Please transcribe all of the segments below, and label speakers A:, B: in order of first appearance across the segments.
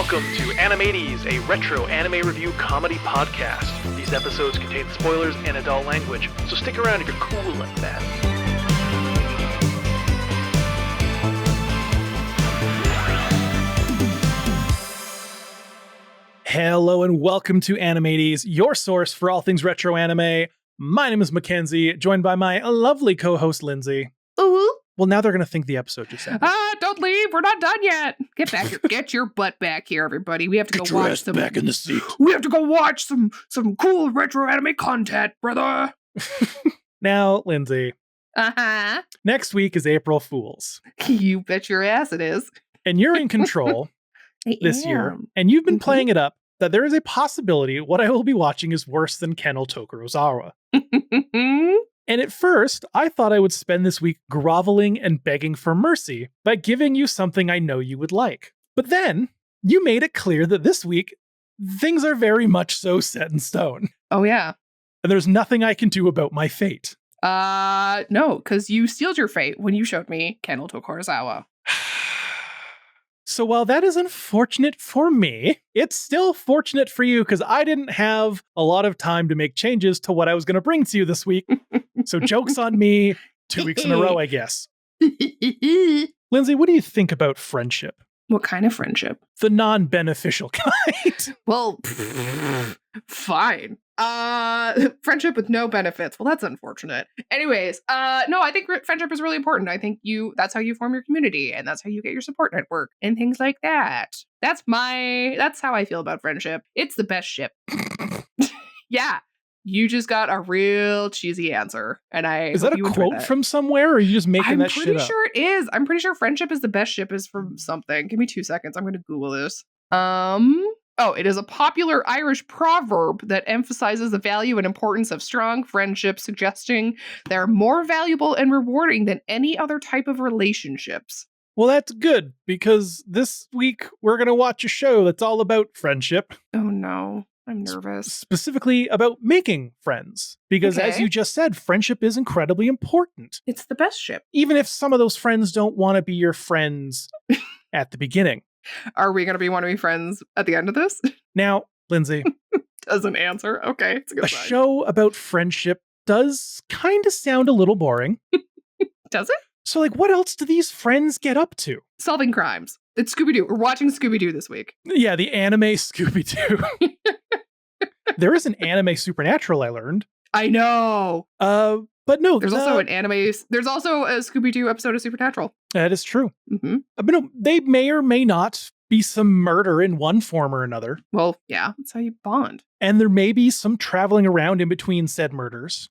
A: Welcome to Animates, a retro anime review comedy podcast. These episodes contain spoilers and adult language, so stick around if you're cool like that. Hello and welcome to Animates, your source for all things retro anime. My name is Mackenzie, joined by my lovely co-host Lindsey.
B: Ooh.
A: Well, now they're going to think the episode just ended.
B: Don't leave. We're not done yet. Get back here. Get your butt back here, everybody. We have to go watch some.
A: Back in the seat.
B: We have to go watch some cool retro anime content, brother.
A: Now, Lindsey.
B: Uh-huh.
A: Next week is April Fool's.
B: You bet your ass it is.
A: And you're in control this year. And you've been playing it up that there is a possibility what I will be watching is worse than Kennel Tokorozawa. And at first, I thought I would spend this week groveling and begging for mercy by giving you something I know you would like. But then, you made it clear that this week, things are very much so set in stone.
B: Oh, yeah.
A: And there's nothing I can do about my fate.
B: No, because you sealed your fate when you showed me Kennel Tokorozawa.
A: So while that is unfortunate for me, it's still fortunate for you because I didn't have a lot of time to make changes to what I was going to bring to you this week. So joke's on me 2 weeks in a row, I guess. Lindsey, what do you think about friendship?
B: What kind of friendship?
A: The non-beneficial kind.
B: Well, fine. Friendship with no benefits. Well, that's unfortunate. Anyways, no, I think friendship is really important. I think that's how you form your community, and that's how you get your support network and things like that. That's how I feel about friendship. It's the best ship. Yeah. You just got a real cheesy answer. And is that a quote from somewhere, or are you just making that shit up? I'm pretty sure it is. I'm pretty sure friendship is the best ship is from something. Give me 2 seconds. I'm going to Google this. It is a popular Irish proverb that emphasizes the value and importance of strong friendships, suggesting they're more valuable and rewarding than any other type of relationships.
A: Well, that's good, because this week we're going to watch a show that's all about friendship.
B: Oh, no. I'm nervous.
A: Specifically about making friends. Because as you just said, friendship is incredibly important.
B: It's the best ship.
A: Even if some of those friends don't want to be your friends at the beginning.
B: Are we going to want to be friends at the end of this?
A: Now, Lindsey.
B: Doesn't answer. Okay, it's a good sign.
A: Show about friendship does kind of sound a little boring.
B: Does it?
A: So, what else do these friends get up to?
B: Solving crimes. It's Scooby-Doo. We're watching Scooby-Doo this week.
A: Yeah, the anime Scooby-Doo. There is an anime Supernatural, I learned.
B: I know.
A: But no.
B: There's also a Scooby-Doo episode of Supernatural.
A: That is true.
B: Mm-hmm.
A: But no, they may or may not be some murder in one form or another.
B: Well, yeah, that's how you bond.
A: And there may be some traveling around in between said murders.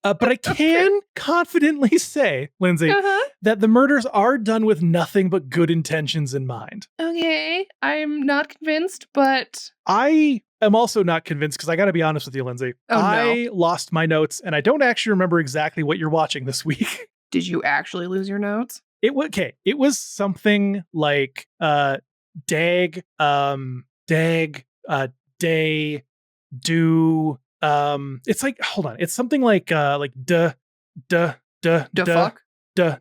A: But I can confidently say, Lindsey, that the murders are done with nothing but good intentions in mind.
B: Okay, I'm not convinced, but...
A: I am also not convinced, because I got to be honest with you, Lindsey. I lost my notes, and I don't actually remember exactly what you're watching this week.
B: Did you actually lose your notes?
A: It was something like day, do... it's like, hold on. It's something like fuck. God,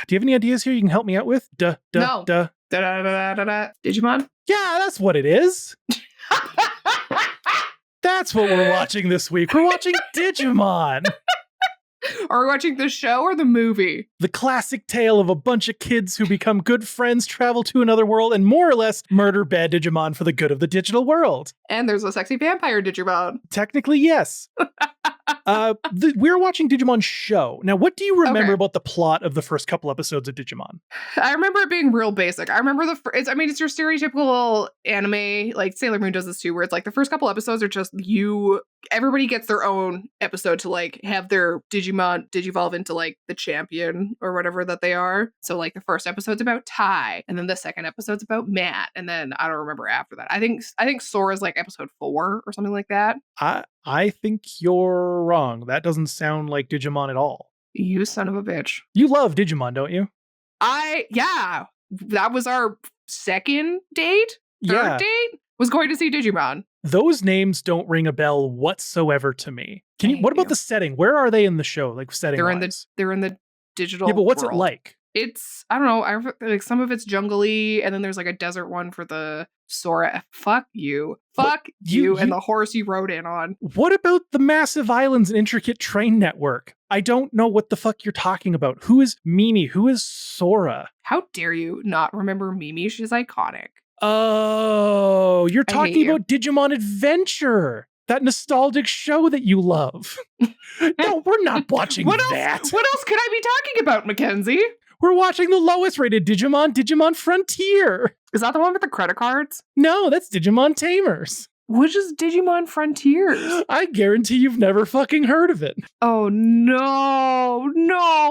A: do you have any ideas here you can help me out with?
B: No. Digimon?
A: Yeah, that's what it is. That's what we're watching this week. We're watching Digimon.
B: Are we watching the show or the movie?
A: The classic tale of a bunch of kids who become good friends, travel to another world, and more or less murder bad Digimon for the good of the digital world.
B: And there's a sexy vampire Digimon.
A: Technically, yes. We're watching Digimon show. Now, what do you remember about the plot of the first couple episodes of Digimon?
B: I remember it being real basic. I remember it's your stereotypical anime, like Sailor Moon does this too, where it's like the first couple episodes are just everybody gets their own episode to have their Digimon digivolve into the champion or whatever that they are. So the first episode's about Tai, and then the second episode's about Matt, and then I don't remember after that. I think Sora's episode 4 or something like that.
A: I think you're wrong. That doesn't sound like Digimon at all.
B: You son of a bitch.
A: You love Digimon, don't you?
B: Yeah. That was our second date? Third date? Was going to see Digimon.
A: Those names don't ring a bell whatsoever to me. What about the setting? Where are they in the show? Setting
B: They're in the digital
A: Yeah, but what's
B: world.
A: it like?
B: It's, I don't know, like some of it's jungly, and then there's like a desert one for the Sora. Fuck you. Fuck you and the horse you rode in on.
A: What about the massive islands and intricate train network? I don't know what the fuck you're talking about. Who is Mimi? Who is Sora?
B: How dare you not remember Mimi? She's iconic.
A: Oh, you're talking about Digimon Adventure, that nostalgic show that you love. No, we're not watching that.
B: What else could I be talking about, Mackenzie?
A: We're watching the lowest rated Digimon Frontier.
B: Is that the one with the credit cards?
A: No, that's Digimon Tamers.
B: Which is Digimon Frontiers?
A: I guarantee you've never fucking heard of it.
B: Oh no,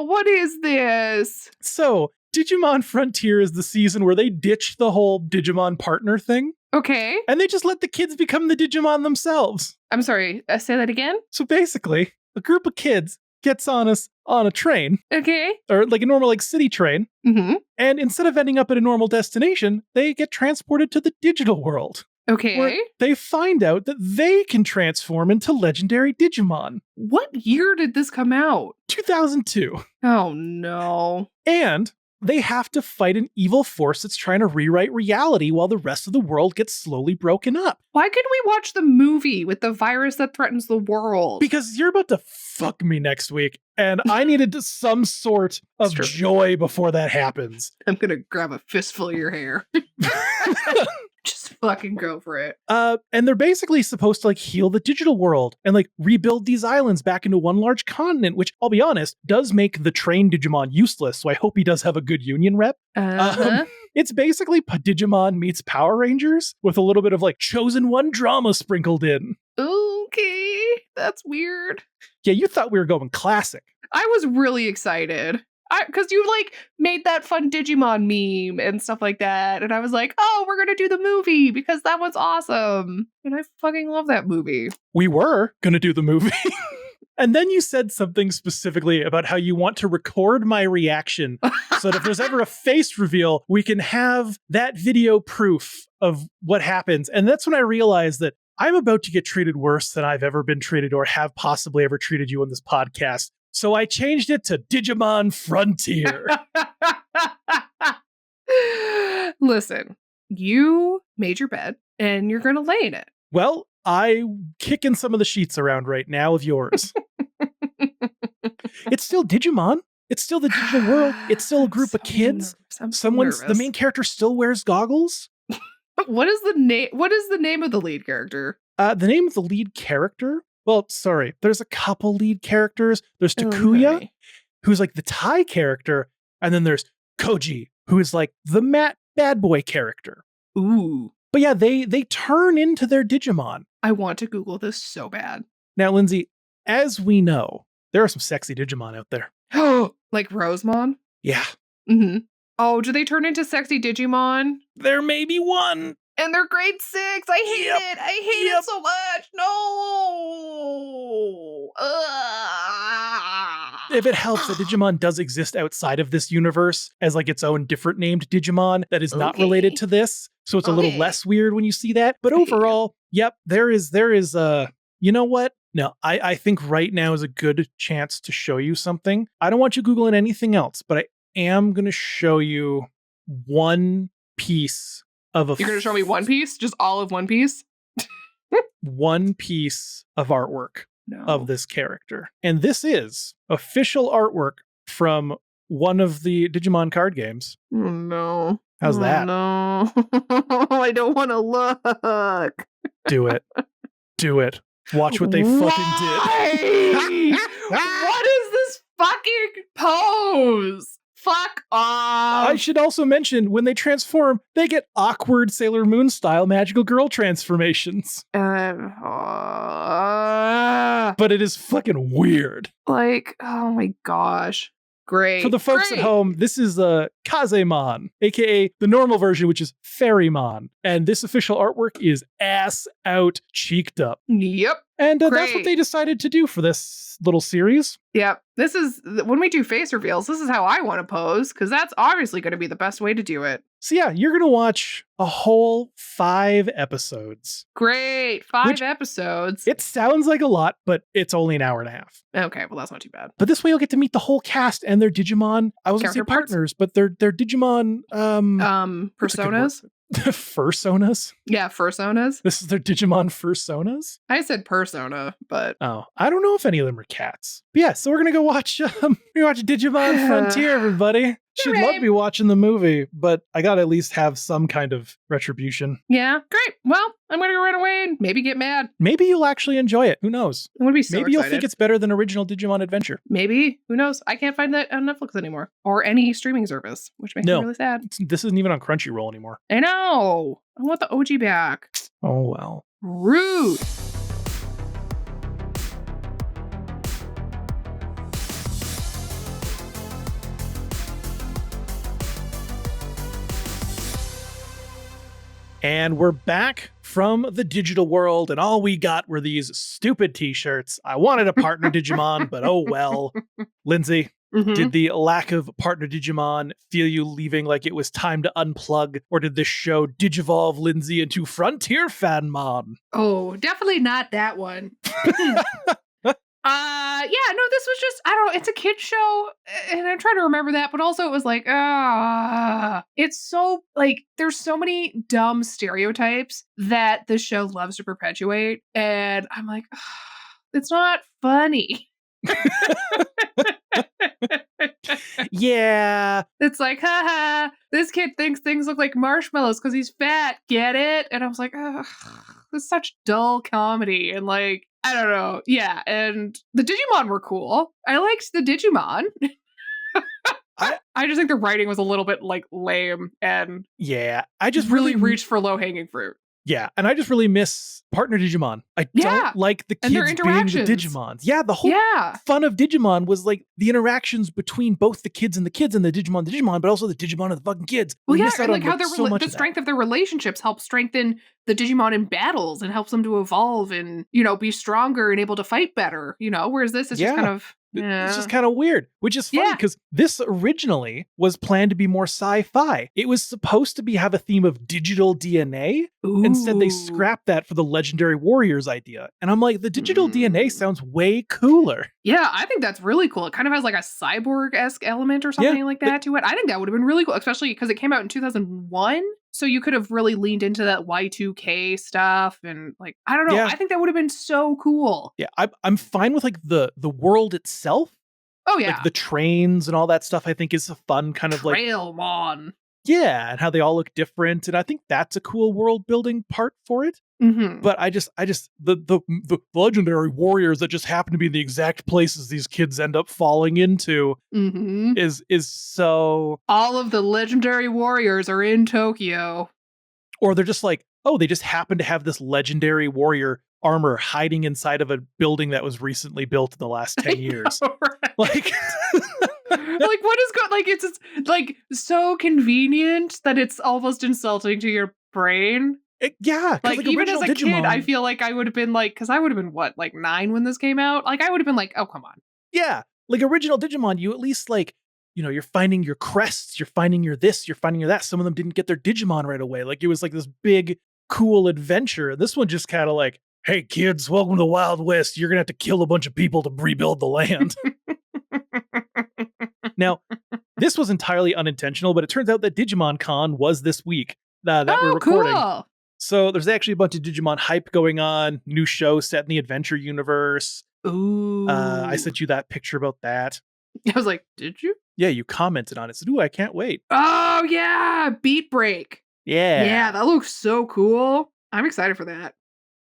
B: what is this?
A: So, Digimon Frontier is the season where they ditch the whole Digimon partner thing.
B: Okay.
A: And they just let the kids become the Digimon themselves.
B: I'm sorry, say that again?
A: So basically, a group of kids gets on a train.
B: Okay.
A: Or like a normal city train.
B: Mm-hmm.
A: And instead of ending up at a normal destination, they get transported to the digital world.
B: Okay.
A: Where they find out that they can transform into legendary Digimon.
B: What year did this come out?
A: 2002.
B: Oh no.
A: And they have to fight an evil force that's trying to rewrite reality while the rest of the world gets slowly broken up.
B: Why couldn't we watch the movie with the virus that threatens the world?
A: Because you're about to fuck me next week, and I needed some sort of joy before that happens.
B: I'm gonna grab a fistful of your hair. Just fucking go for it.
A: And they're basically supposed to heal the digital world and rebuild these islands back into one large continent, which I'll be honest, does make the trained Digimon useless. So I hope he does have a good union rep. It's basically Digimon meets Power Rangers with a little bit of Chosen One drama sprinkled in.
B: Okay, that's weird.
A: Yeah, you thought we were going classic.
B: I was really excited. Because you made that fun Digimon meme and stuff like that. And I was like, oh, we're going to do the movie because that was awesome. And I fucking love that movie.
A: We were going to do the movie. And then you said something specifically about how you want to record my reaction so that if there's ever a face reveal, we can have that video proof of what happens. And that's when I realized that I'm about to get treated worse than I've ever been treated or have possibly ever treated you on this podcast. So I changed it to Digimon Frontier.
B: Listen, you made your bed and you're going to lay in it.
A: Well, I'm kicking some of the sheets around right now of yours. It's still Digimon. It's still the digital world. It's still a group of kids. The main character still wears goggles.
B: What is the name? What is the name of the lead character?
A: The name of the lead character? Well, sorry. There's a couple lead characters. There's Takuya, who's the Thai character, and then there's Koji, who is the Matt bad boy character.
B: Ooh.
A: But yeah, they turn into their Digimon.
B: I want to Google this so bad.
A: Now, Lindsay, as we know, there are some sexy Digimon out there.
B: Like Rosemon?
A: Yeah.
B: Mm-hmm. Oh, do they turn into sexy Digimon?
A: There may be one.
B: And they're grade 6. I hate it. I hate it so much. No.
A: If it helps, that Digimon does exist outside of this universe as its own different named Digimon that is not related to this. So it's a little less weird when you see that. But overall, yep, there is you know what? No, I think right now is a good chance to show you something. I don't want you Googling anything else, but I am going to show you one piece of
B: You're going to show me One Piece? Just all of One Piece?
A: One piece of artwork of this character. And this is official artwork from one of the Digimon card games.
B: Oh, no.
A: How's that?
B: No. I don't want to look.
A: Do it. Do it. Watch what they fucking did.
B: What is this fucking pose? Fuck off.
A: I should also mention, when they transform, they get awkward Sailor Moon style magical girl transformations. But it is fucking weird.
B: Oh my gosh. Great.
A: For the folks at home, this is Kazemon, aka the normal version, which is Fairymon. And this official artwork is ass out cheeked up.
B: Yep.
A: And that's what they decided to do for this little series.
B: Yep. This is, when we do face reveals, this is how I want to pose, because that's obviously going to be the best way to do it.
A: So yeah, you're going to watch a whole 5 episodes.
B: Great. 5 episodes.
A: It sounds like a lot, but it's only an hour and a half.
B: Okay, well, that's not too bad.
A: But this way you'll get to meet the whole cast and their Digimon, I was going to say partners, but they're Digimon...
B: personas?
A: Fursonas?
B: Yeah, fursonas.
A: This is their Digimon fursonas?
B: I said persona, but...
A: Oh, I don't know if any of them are cats. But yeah, so we're going to go watch Digimon Frontier, everybody. Should love to be watching the movie, but I got to at least have some kind of retribution.
B: Yeah, great. Well, I'm going to go run away and maybe get mad.
A: Maybe you'll actually enjoy it. Who knows?
B: I'm going to be so
A: Maybe
B: excited.
A: You'll think it's better than original Digimon Adventure.
B: Maybe. Who knows? I can't find that on Netflix anymore or any streaming service, which makes me really sad.
A: This isn't even on Crunchyroll anymore.
B: I know. I want the OG back.
A: Oh, well.
B: Rude.
A: And we're back from the digital world, and all we got were these stupid t-shirts. I wanted a partner Digimon, but oh well. Lindsey, did the lack of partner Digimon feel you leaving like it was time to unplug, or did this show digivolve Lindsey into Frontier Fanmon?
B: Oh, definitely not that one. Yeah, no, this was just, I don't know, it's a kid's show, and I'm trying to remember that, but also it was like, it's so, like, there's so many dumb stereotypes that this show loves to perpetuate, and I'm like, it's not funny.
A: Yeah.
B: It's like, haha, this kid thinks things look like marshmallows because he's fat, get it? And I was like, it's such dull comedy, and like, I don't know. Yeah, and the Digimon were cool. I liked the Digimon. I just think the writing was a little bit like lame, and
A: I just
B: really reached for low hanging fruit.
A: Yeah, and I just really miss partner Digimon. I don't like the kids being the Digimons. Yeah, the whole fun of Digimon was like the interactions between both the kids and the Digimon, but also the Digimon and the fucking kids.
B: Well, yeah, and like how the strength of their relationships helps strengthen the Digimon in battles and helps them to evolve and, you know, be stronger and able to fight better, you know, whereas this is just kind of...
A: It's just kind of weird, which is funny because this originally was planned to be more sci-fi. It was supposed to have a theme of digital DNA.
B: Ooh.
A: Instead, they scrapped that for the Legendary Warriors idea. And I'm like, the digital DNA sounds way cooler.
B: Yeah, I think that's really cool. It kind of has like a cyborg-esque element or something like that to it. I think that would have been really cool, especially because it came out in 2001. So you could have really leaned into that Y2K stuff and like, I don't know. Yeah. I think that would have been so cool.
A: Yeah, I'm fine with like the world itself.
B: Oh, yeah.
A: Like the trains and all that stuff I think is a fun kind of like...
B: Trailmon.
A: Yeah, and how they all look different. And I think that's a cool world building part for it.
B: Mm-hmm.
A: But I just the legendary warriors that just happen to be the exact places these kids end up falling into is so...
B: All of the legendary warriors are in Tokyo.
A: Or they're just like, oh, they just happen to have this legendary warrior armor hiding inside of a building that was recently built in the last 10 years.
B: Know, right?
A: Like...
B: like what is going, like it's like so convenient that it's almost insulting to your brain.
A: Like
B: even as a kid, I feel like I would have been like, because I would have been what, like 9 when this came out. Like I would have been like, oh come on.
A: Yeah, like original Digimon, you at least like, you know, you're finding your crests, you're finding your this, you're finding your that. Some of them didn't get their Digimon right away. Like it was like this big cool adventure. This one just kind of like, hey kids, welcome to the Wild West. You're gonna have to kill a bunch of people to rebuild the land. Now, this was entirely unintentional, but it turns out that Digimon Con was this week that we're recording.
B: Cool.
A: So there's actually a bunch of Digimon hype going on. New show set in the adventure universe.
B: Ooh.
A: I sent you that picture about that.
B: I was like, did you?
A: Yeah, you commented on it. Said, ooh, I can't wait.
B: Oh, yeah. Beat Break.
A: Yeah.
B: Yeah, that looks so cool. I'm excited for that.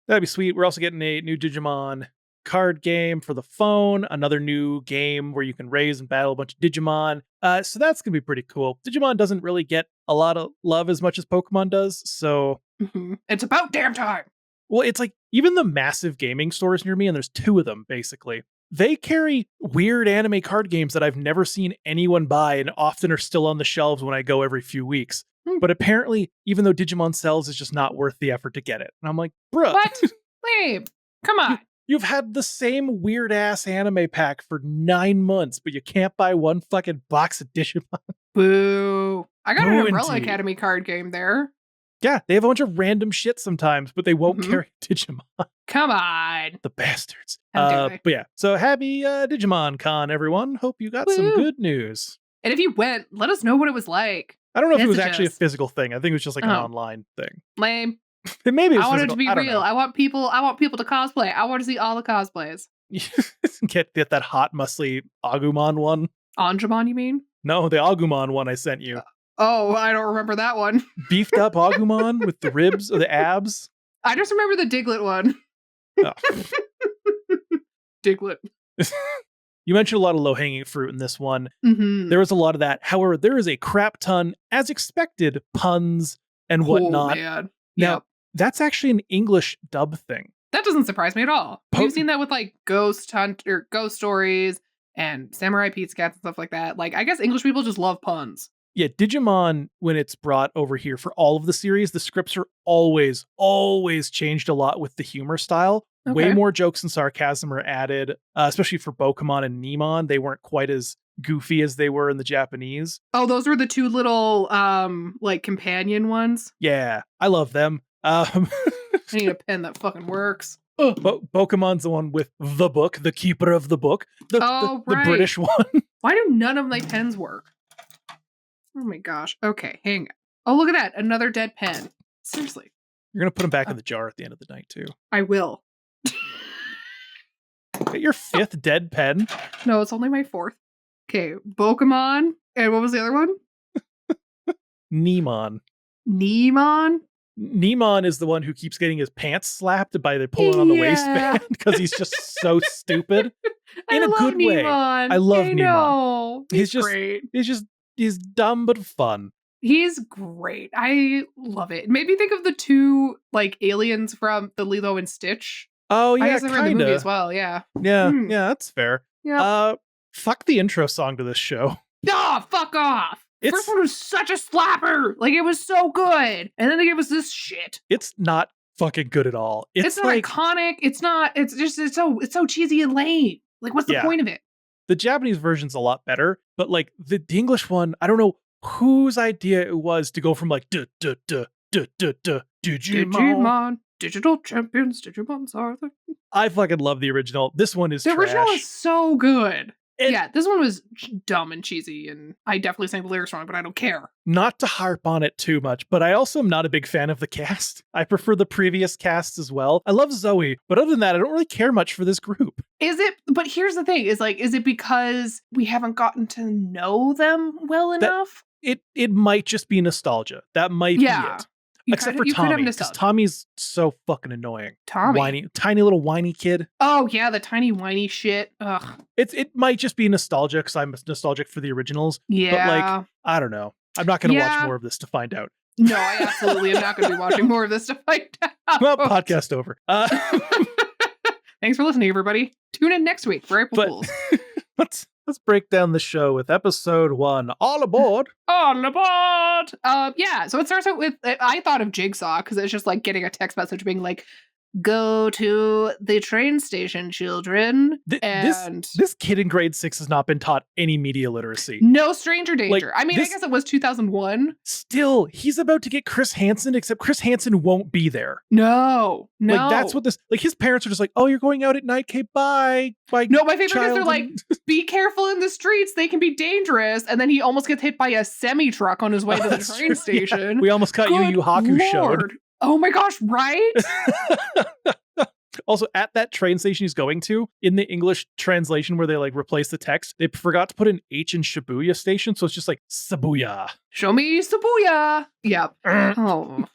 A: That'd be sweet. We're also getting a new Digimon card game for the phone, another new game where you can raise and battle a bunch of Digimon. So that's going to be pretty cool. Digimon doesn't really get a lot of love as much as Pokemon does, so...
B: It's about damn time!
A: Well, it's like, even the massive gaming stores near me, and there's 2 of them, basically, they carry weird anime card games that I've never seen anyone buy and often are still on the shelves when I go every few weeks. But apparently, even though Digimon sells, it's just not worth the effort to get it. And I'm like, bruh.
B: What? Lame. Come on.
A: You've had the same weird ass anime pack for 9 months, but you can't buy one fucking box of Digimon.
B: Boo. I got an Umbrella
A: indeed.
B: Academy card game there.
A: Yeah, they have a bunch of random shit sometimes, but they won't carry Digimon.
B: Come on.
A: The bastards.
B: How dare they?
A: But yeah, so happy Digimon Con, everyone. Hope you got some good news.
B: And if you went, let us know what it was like.
A: I don't know if it was actually a physical thing. I think it was just like an online thing.
B: Lame.
A: Maybe it was
B: I want
A: physical.
B: it to be real. I want people to cosplay. I want to see all the cosplays.
A: Get that hot, muscly Agumon one.
B: Anjumon, you mean?
A: No, the Agumon one I sent you.
B: Oh, I don't remember that one.
A: Beefed up Agumon with the ribs or the abs.
B: I just remember the Diglett one.
A: Oh.
B: Diglett.
A: You mentioned a lot of low-hanging fruit in this one.
B: Mm-hmm.
A: There was a lot of that. However, there is a crap ton, as expected, puns and whatnot.
B: Man.
A: Now, that's actually an English dub thing.
B: That doesn't surprise me at all. We've seen that with like Ghost Stories and Samurai Pete's Cats and stuff like that. Like, I guess English people just love puns.
A: Yeah, Digimon, when it's brought over here for all of the series, the scripts are always changed a lot with the humor style. Okay. Way more jokes and sarcasm are added, especially for Bokumon and Nemon. They weren't quite as goofy as they were in the Japanese.
B: Oh, those were the two little, like, companion ones?
A: Yeah, I love them.
B: I need a pen that fucking works.
A: Bokumon's the one with the book, the keeper of the book. The British one.
B: Why do none of my pens work? Oh my gosh. Okay, hang on. Oh, look at that. Another dead pen. Seriously.
A: You're going to put them back in the jar at the end of the night, too.
B: I will.
A: Get your 5th dead pen?
B: No, it's only my 4th. Okay, Bokumon. And what was the other one?
A: Nemon.
B: Nemon?
A: Nemon is the one who keeps getting his pants slapped by the pulling on the waistband because he's just so stupid. In a good way. I love Nemon.
B: He's great.
A: He's dumb but fun.
B: He's great. I love it. It made me think of the two like aliens from the Lilo and Stitch.
A: Oh yeah,
B: I guess I read the movie as well. Yeah.
A: Yeah, that's fair.
B: Yeah.
A: Fuck the intro song to this show.
B: Oh, fuck off. First one was such a slapper. Like, it was so good. And then they gave us this shit.
A: It's not fucking good at all.
B: It's not like, iconic. It's not, it's so cheesy and lame. Like, what's the point of it?
A: The Japanese version's a lot better, but like the English one, I don't know whose idea it was to go from like Digimon.
B: Digital champions, Digimons are the...
A: I fucking love the original. This one is trash.
B: The original is so good. Yeah, this one was dumb and cheesy, and I definitely sang the lyrics wrong, but I don't care.
A: Not to harp on it too much, but I also am not a big fan of the cast. I prefer the previous cast as well. I love Zoe, but other than that, I don't really care much for this group.
B: But here's the thing, is it because we haven't gotten to know them well enough?
A: It might just be nostalgia. That might be it. Except for Tommy, because Tommy's so fucking annoying.
B: Tommy.
A: Tiny little whiny kid.
B: Oh, yeah, the tiny whiny shit. Ugh.
A: It might just be nostalgia, because I'm nostalgic for the originals.
B: Yeah.
A: But, like, I don't know. I'm not going to watch more of this to find out.
B: No, I absolutely am not going to be watching more of this to find out.
A: Well, podcast over.
B: Thanks for listening, everybody. Tune in next week for April Fools.
A: Let's break down the show with episode 1. All aboard!
B: All aboard! Yeah, so it starts out with, I thought of Jigsaw, because it's just like getting a text message being like, go to the train station, children.
A: This kid in grade 6 has not been taught any media literacy.
B: No stranger danger. I mean, I guess it was 2001.
A: Still, he's about to get Chris Hansen, except Chris Hansen won't be there.
B: No.
A: Like, that's what this... Like, his parents are just like, oh, you're going out at night? Okay, bye.
B: No, my favorite is they're like, be careful in the streets. They can be dangerous. And then he almost gets hit by a semi-truck on his way to the train station.
A: Yeah. We almost got Yu Haku showed.
B: Oh my gosh, right?
A: Also, at that train station he's going to, in the English translation where they like replace the text, they forgot to put an H in Shibuya station, so it's just like Shibuya.
B: Show me Shibuya. Yep. Oh.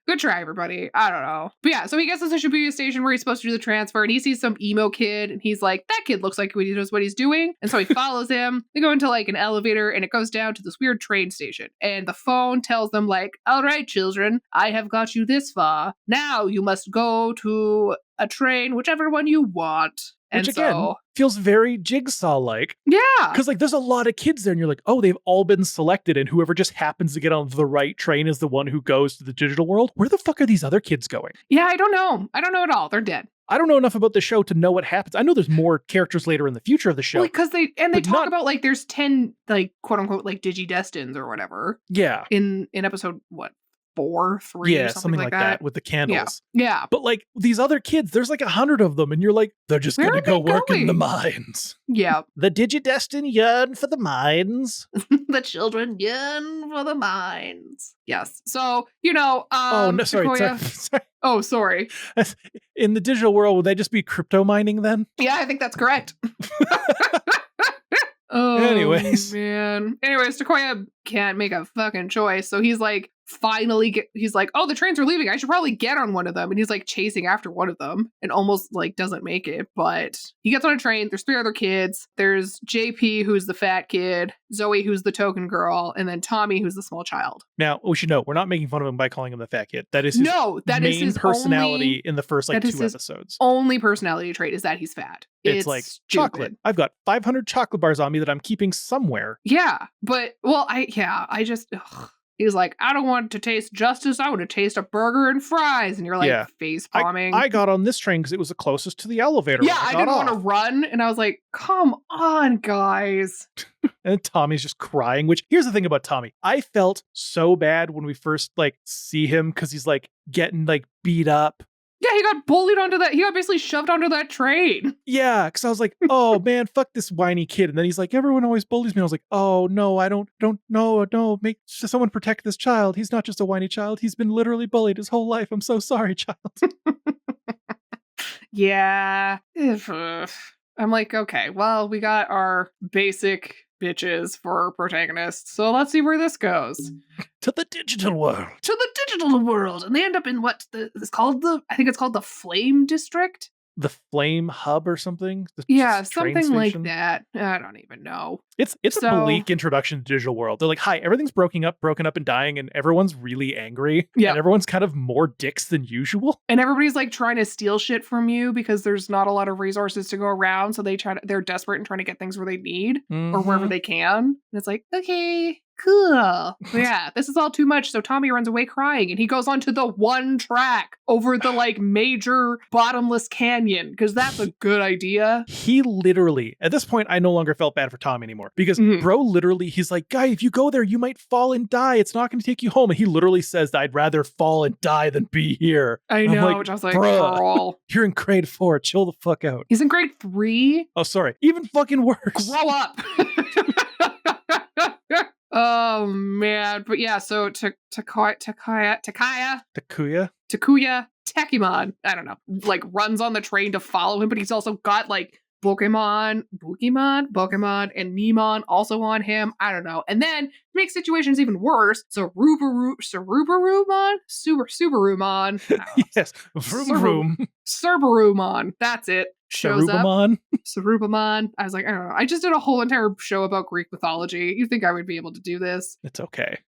B: Good try, everybody. I don't know. But yeah, so he gets to the Shibuya station where he's supposed to do the transfer, and he sees some emo kid, and he's like, that kid looks like he knows what he's doing. And so he follows him. They go into like an elevator, and it goes down to this weird train station. And the phone tells them like, all right, children, I have got you this far. Now you must go to a train, whichever one you want.
A: Which again feels very Jigsaw-like.
B: Yeah.
A: Because like there's a lot of kids there and you're like, oh, they've all been selected and whoever just happens to get on the right train is the one who goes to the digital world. Where the fuck are these other kids going?
B: Yeah, I don't know. I don't know at all. They're dead.
A: I don't know enough about the show to know what happens. I know there's more characters later in the future of the show.
B: Because they talk about like there's 10 like quote unquote like Digidestins or whatever.
A: Yeah.
B: In episode what? 4, 3,
A: yeah,
B: something like that
A: with the candles.
B: Yeah.
A: But like these other kids, there's like 100 of them, and you're like, they're just gonna go work in the mines.
B: Yeah.
A: The Digidestin yearn for the mines.
B: The children yearn for the mines. Yes. So,
A: oh no, sorry.
B: Oh, sorry.
A: In the digital world, would they just be crypto mining then?
B: Yeah, I think that's correct. Oh,
A: anyways,
B: Takoya can't make a fucking choice. So he's like, he's like, oh, the trains are leaving. I should probably get on one of them. And he's like chasing after one of them and almost like doesn't make it. But he gets on a train. There's 3 other kids. There's JP, who's the fat kid, Zoe, who's the token girl, and then Tommy, who's the small child.
A: Now, we should know, we're not making fun of him by calling him the fat kid. That is his main personality in the first like 2 episodes.
B: Only personality trait is that he's fat.
A: It's like stupid. Chocolate. I've got 500 chocolate bars on me that I'm keeping somewhere.
B: Yeah, but he's like, I don't want to taste justice. I want to taste a burger and fries. And you're like, face bombing.
A: I got on this train because it was the closest to the elevator.
B: Yeah, I didn't want to run. And I was like, come on, guys.
A: And Tommy's just crying, which here's the thing about Tommy. I felt so bad when we first like see him because he's like getting like beat up.
B: Yeah, he got bullied onto that. He got basically shoved onto that train.
A: Yeah, because I was like, oh man, fuck this whiny kid. And then he's like, everyone always bullies me. I was like, oh no, I don't, no, make someone protect this child. He's not just a whiny child. He's been literally bullied his whole life. I'm so sorry, child.
B: Yeah. I'm like, okay, well, we got our basic bitches for protagonists. So let's see where this goes.
A: To the digital world.
B: To the digital world. And they end up in I think it's called the Flame District.
A: The Flame Hub or something?
B: Something like that. I don't even know.
A: It's a bleak introduction to digital world. They're like, hi, everything's broken up and dying, and everyone's really angry. Yeah. And everyone's kind of more dicks than usual.
B: And everybody's like trying to steal shit from you because there's not a lot of resources to go around. So they're desperate and trying to get things where they need or wherever they can. And it's like, okay, cool. Yeah, this is all too much. So Tommy runs away crying and he goes onto the one track over the like major bottomless canyon because that's a good idea.
A: He literally, at this point, I no longer felt bad for Tommy anymore because bro, literally, he's like, guy, if you go there, you might fall and die. It's not going to take you home. And he literally says that I'd rather fall and die than be here.
B: I know, which I was like, girl.
A: You're in grade 4. Chill the fuck out.
B: He's in grade 3.
A: Oh, sorry. Even fucking worse.
B: Grow up. Oh man, but yeah, so Takuya Tekimon, I don't know, like runs on the train to follow him, but he's also got like Pokemon, and Nemon also on him. I don't know. And then to make situations even worse, so Subarumon?
A: Yes,
B: Cerberumon, that's it. Shows
A: Sarubamon?
B: Sarubamon. I was like, I don't know. I just did a whole entire show about Greek mythology. You think I would be able to do this?
A: It's okay.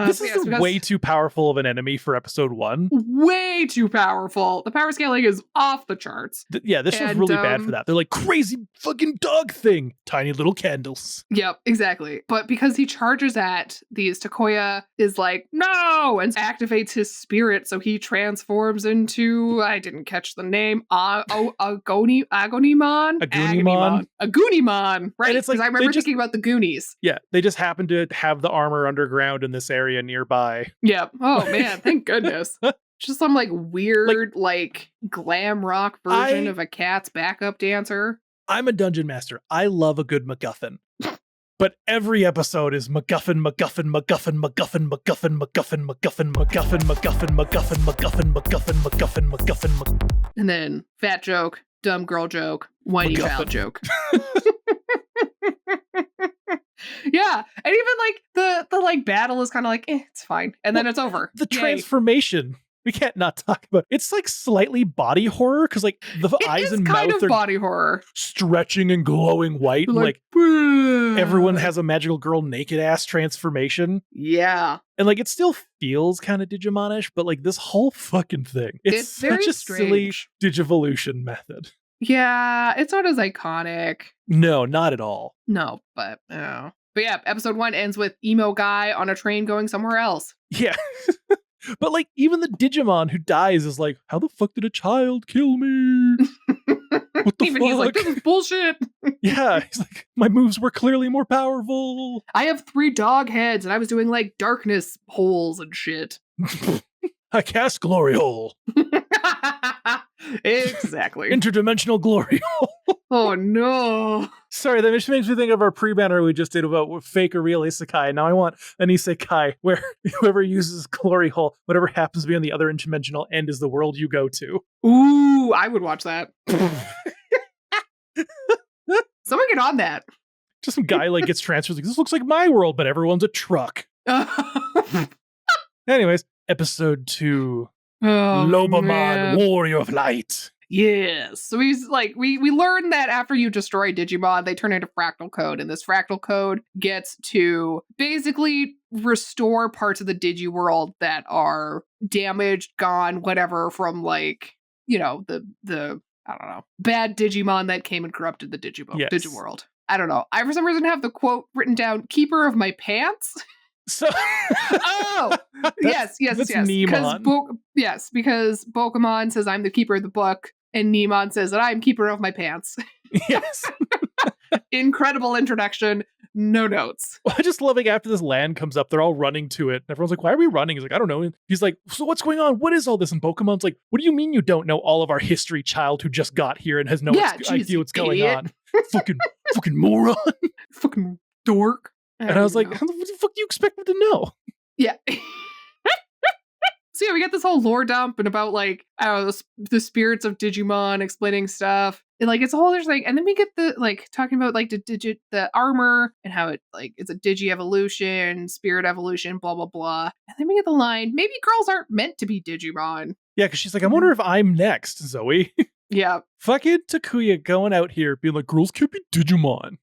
A: This is way too powerful of an enemy for episode 1.
B: Way too powerful. The power scaling is off the charts.
A: This show's really bad for that. They're like, crazy fucking dog thing. Tiny little candles.
B: Yep, exactly. But because he charges at these, Takoya is like, no! And activates his spirit, so he transforms into, I didn't catch the name, Agonimon? Agunimon. Right, because I remember thinking about the Goonies.
A: Yeah, they just happen to have the armor underground in this area nearby.
B: Yep. Oh man, thank goodness. Just some like weird like glam rock version of a cat's backup dancer.
A: I'm a dungeon master. I love a good MacGuffin. But every episode is MacGuffin.
B: And then fat joke, dumb girl joke, whiny child joke. Yeah, and even like the like battle is kind of like, it's fine, and then it's over.
A: The transformation, we can't not talk about. It's like slightly body horror because like the eyes and mouth are
B: body horror,
A: stretching and glowing white, and like everyone has a magical girl naked ass transformation.
B: Yeah,
A: and like it still feels kind of Digimonish, but like this whole fucking thing, it's such a silly Digivolution method.
B: Yeah, it's not as iconic.
A: No, not at all.
B: No, but yeah, episode 1 ends with emo guy on a train going somewhere else.
A: Yeah. But like even the Digimon who dies is like, how the fuck did a child kill me? What the
B: Even
A: fuck?
B: he's like, this is bullshit.
A: Yeah, he's like, my moves were clearly more powerful.
B: I have 3 dog heads and I was doing like darkness holes and shit.
A: I cast Glory Hole.
B: Exactly.
A: Interdimensional Glory Hole.
B: Oh no.
A: Sorry, that just makes me think of our pre-banner we just did about fake or real isekai. Now I want an isekai where whoever uses Glory Hole, whatever happens to be on the other interdimensional end is the world you go to.
B: Ooh, I would watch that. Someone get on that.
A: Just some guy like gets transferred. Like, this looks like my world, but everyone's a truck. Anyways, episode 2. Lobomon, Warrior of Light.
B: Yes. So he's like, we learned that after you destroy Digimon, they turn into fractal code, and this fractal code gets to basically restore parts of the Digi world that are damaged, gone, whatever, from like, you know, the I don't know, bad Digimon that came and corrupted the Digi world. I don't know. I for some reason have the quote written down, "Keeper of my pants."
A: So
B: yes.
A: Nemon.
B: Because Pokemon says I'm the keeper of the book, and Nemon says that I'm keeper of my pants.
A: Yes.
B: Incredible introduction. No notes.
A: Well, I just love like after this land comes up, they're all running to it. And everyone's like, why are we running? He's like, I don't know. And he's like, so what's going on? What is all this? And Pokemon's like, what do you mean you don't know all of our history, child who just got here and has no idea what's going on? fucking moron.
B: Fucking dork.
A: And I was like, what the fuck do you expect me to know?
B: Yeah. So yeah, we got this whole lore dump and about like, I don't know, the spirits of Digimon explaining stuff. And like, it's a whole other thing. And then we get the like talking about like the armor and how it like it's a Digi evolution, spirit evolution, blah, blah, blah. And then we get the line, maybe girls aren't meant to be Digimon.
A: Yeah, because she's like, I wonder if I'm next, Zoe.
B: Yeah.
A: Fucking Takuya going out here being like, girls can't be Digimon.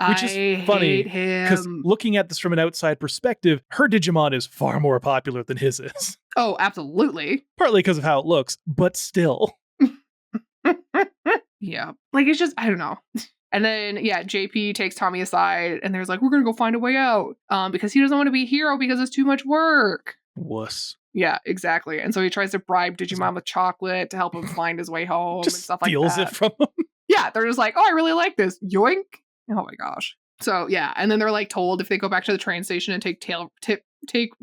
B: Which is funny
A: because looking at this from an outside perspective, her Digimon is far more popular than his is.
B: Oh, absolutely.
A: Partly because of how it looks, but still.
B: Yeah. Like, it's just, I don't know. And then, yeah, JP takes Tommy aside and there's like, we're going to go find a way out because he doesn't want to be a hero because it's too much work.
A: Wuss.
B: Yeah, exactly. And so he tries to bribe Digimon with chocolate to help him find his way home and stuff like that.
A: Steals it from him.
B: Yeah, they're just like, oh, I really like this. Yoink. Oh my gosh. So yeah, and then they're like told if they go back to the train station and take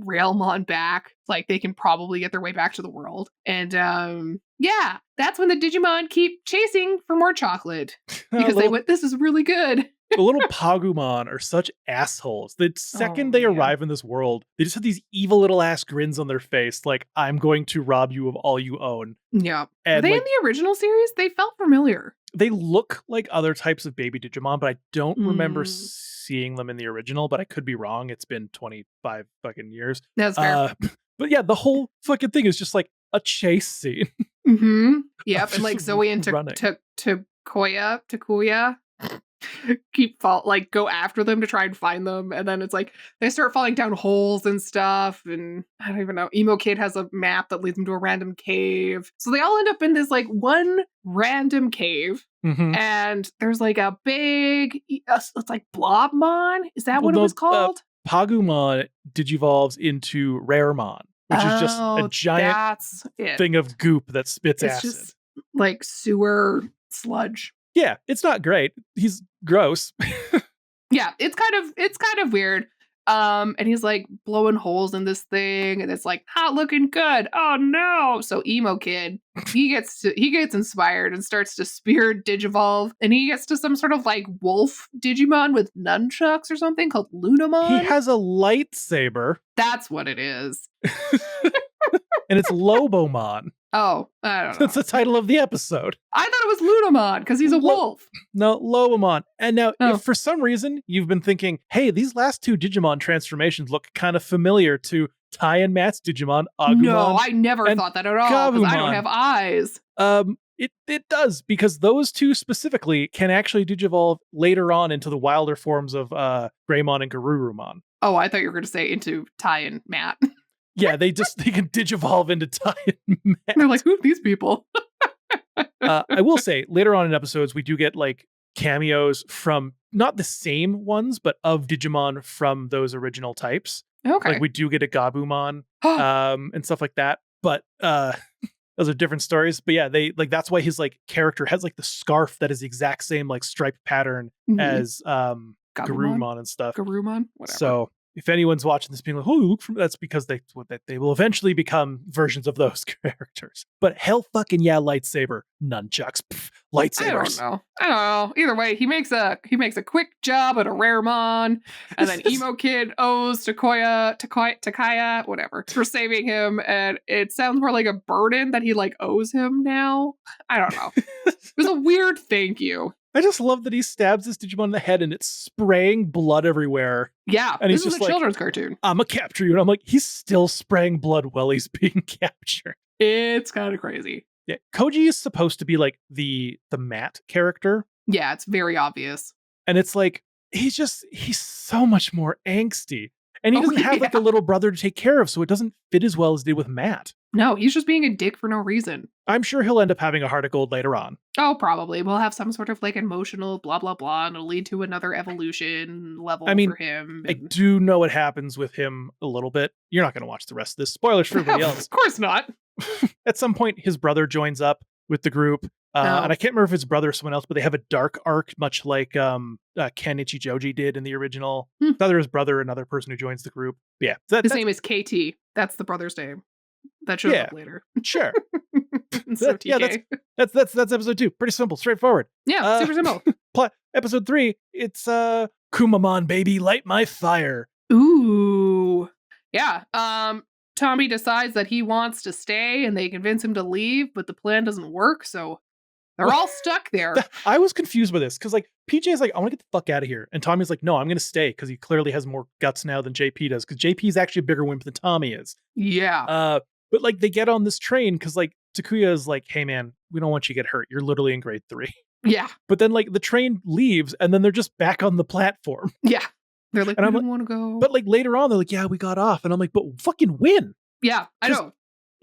B: Railmon back, like they can probably get their way back to the world. And yeah, that's when the Digimon keep chasing for more chocolate because they went, this is really good.
A: The little Pagumon are such assholes. The second they arrive in this world, they just have these evil little ass grins on their face, like, I'm going to rob you of all you own.
B: Yeah.
A: And
B: were they in the original series? They felt familiar.
A: They look like other types of baby Digimon, but I don't remember seeing them in the original, but I could be wrong. It's been 25 fucking years.
B: That's fair.
A: But yeah, the whole fucking thing is just like a chase scene.
B: Mm-hmm. Yep. And like Zoe and Takuya go after them to try and find them, and then it's like they start falling down holes and stuff, and I don't even know, Emo Kid has a map that leads them to a random cave, so they all end up in this like one random cave, and there's like a big it's like Blobmon, is that what it was called?
A: Pagumon digivolves into Raremon, which is just a giant thing of goop that spits acid. Just
B: like sewer sludge.
A: Yeah, it's not great. He's gross.
B: Yeah, it's kind of weird. And he's like blowing holes in this thing, and it's like not looking good. Oh no! So Emo Kid, he gets inspired and starts to spirit digivolve, and he gets to some sort of like wolf Digimon with nunchucks or something called Lunamon.
A: He has a lightsaber.
B: That's what it is.
A: And it's Lobomon.
B: Oh, I don't know.
A: That's the title of the episode.
B: I thought it was Lunamon because he's a wolf.
A: No, Lobomon. And now, if for some reason you've been thinking, hey, these last two Digimon transformations look kind of familiar to Ty and Matt's Digimon, Agumon.
B: No, I never thought that at all because I don't have eyes.
A: It does, because those two specifically can actually digivolve later on into the wilder forms of Greymon and Garurumon.
B: Oh, I thought you were going to say into Ty and Matt.
A: Yeah, they can digivolve into Ty and Matt.
B: They're like, who are these people?
A: I will say, later on in episodes, we do get like cameos from not the same ones, but of Digimon from those original types.
B: Okay.
A: Like we do get a Gabumon and stuff like that. But those are different stories. But yeah, they like that's why his like character has like the scarf that is the exact same like stripe pattern as Garurumon and stuff.
B: Garurumon, whatever.
A: So if anyone's watching this being like, oh, look from that's because they will eventually become versions of those characters. But hell fucking yeah, lightsaber, nunchucks, lightsabers.
B: I don't know. Either way, he makes a quick job at a Raremon, and then Emo Kid owes Takaya, whatever, for saving him, and it sounds more like a burden that he like owes him now. I don't know. It was a weird thank you.
A: I just love that he stabs this Digimon in the head and it's spraying blood everywhere.
B: Yeah,
A: and
B: this is a children's cartoon.
A: I'm gonna capture you. And I'm like, he's still spraying blood while he's being captured.
B: It's kind of crazy.
A: Yeah, Koji is supposed to be like the Matt character.
B: Yeah, it's very obvious.
A: And it's like, he's so much more angsty. And he doesn't have like a little brother to take care of, so it doesn't fit as well as it did with Matt.
B: No, he's just being a dick for no reason.
A: I'm sure he'll end up having a heart of gold later on.
B: Oh, probably. We'll have some sort of like emotional blah, blah, blah, and it'll lead to another evolution level for him.
A: I do know what happens with him a little bit. You're not going to watch the rest of this. Spoilers for everybody else.
B: Of course not.
A: At some point, his brother joins up with the group. And I can't remember if it's brother or someone else, but they have a dark arc, much like Ken Ichijoji did in the original. It's either his brother or another person who joins the group. But yeah.
B: His name is KT. That's the brother's name. That shows up later.
A: Sure.
B: So TK.
A: That's episode 2. Pretty simple, straightforward.
B: Yeah, super simple.
A: Episode 3, it's Kumamon, baby, light my fire.
B: Ooh. Yeah. Tommy decides that he wants to stay and they convince him to leave, but the plan doesn't work, so they're all stuck there.
A: I was confused by this because like PJ is like, I want to get the fuck out of here. And Tommy's like, no, I'm going to stay because he clearly has more guts now than JP does because JP is actually a bigger wimp than Tommy is.
B: Yeah.
A: But like they get on this train because like Takuya is like, hey man, we don't want you to get hurt. You're literally in grade 3.
B: Yeah.
A: But then like the train leaves and then they're just back on the platform.
B: Yeah. They're like,
A: and
B: I don't want to go.
A: But like later on, they're like, yeah, we got off. And I'm like, but fucking win.
B: Yeah, I know.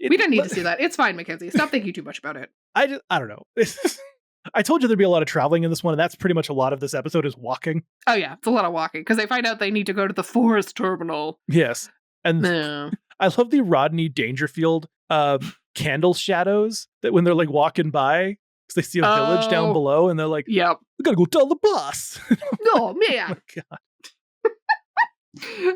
B: We didn't need to see that. It's fine, Mackenzie. Stop thinking too much about it.
A: I don't know. I told you there'd be a lot of traveling in this one, and that's pretty much a lot of this episode is walking.
B: Oh yeah, it's a lot of walking because they find out they need to go to the forest terminal.
A: Yes. And I love the Rodney Dangerfield candle shadows that when they're like walking by, because they see a village down below and they're like,
B: yep,
A: we gotta go tell the boss.
B: Oh man. Oh my God.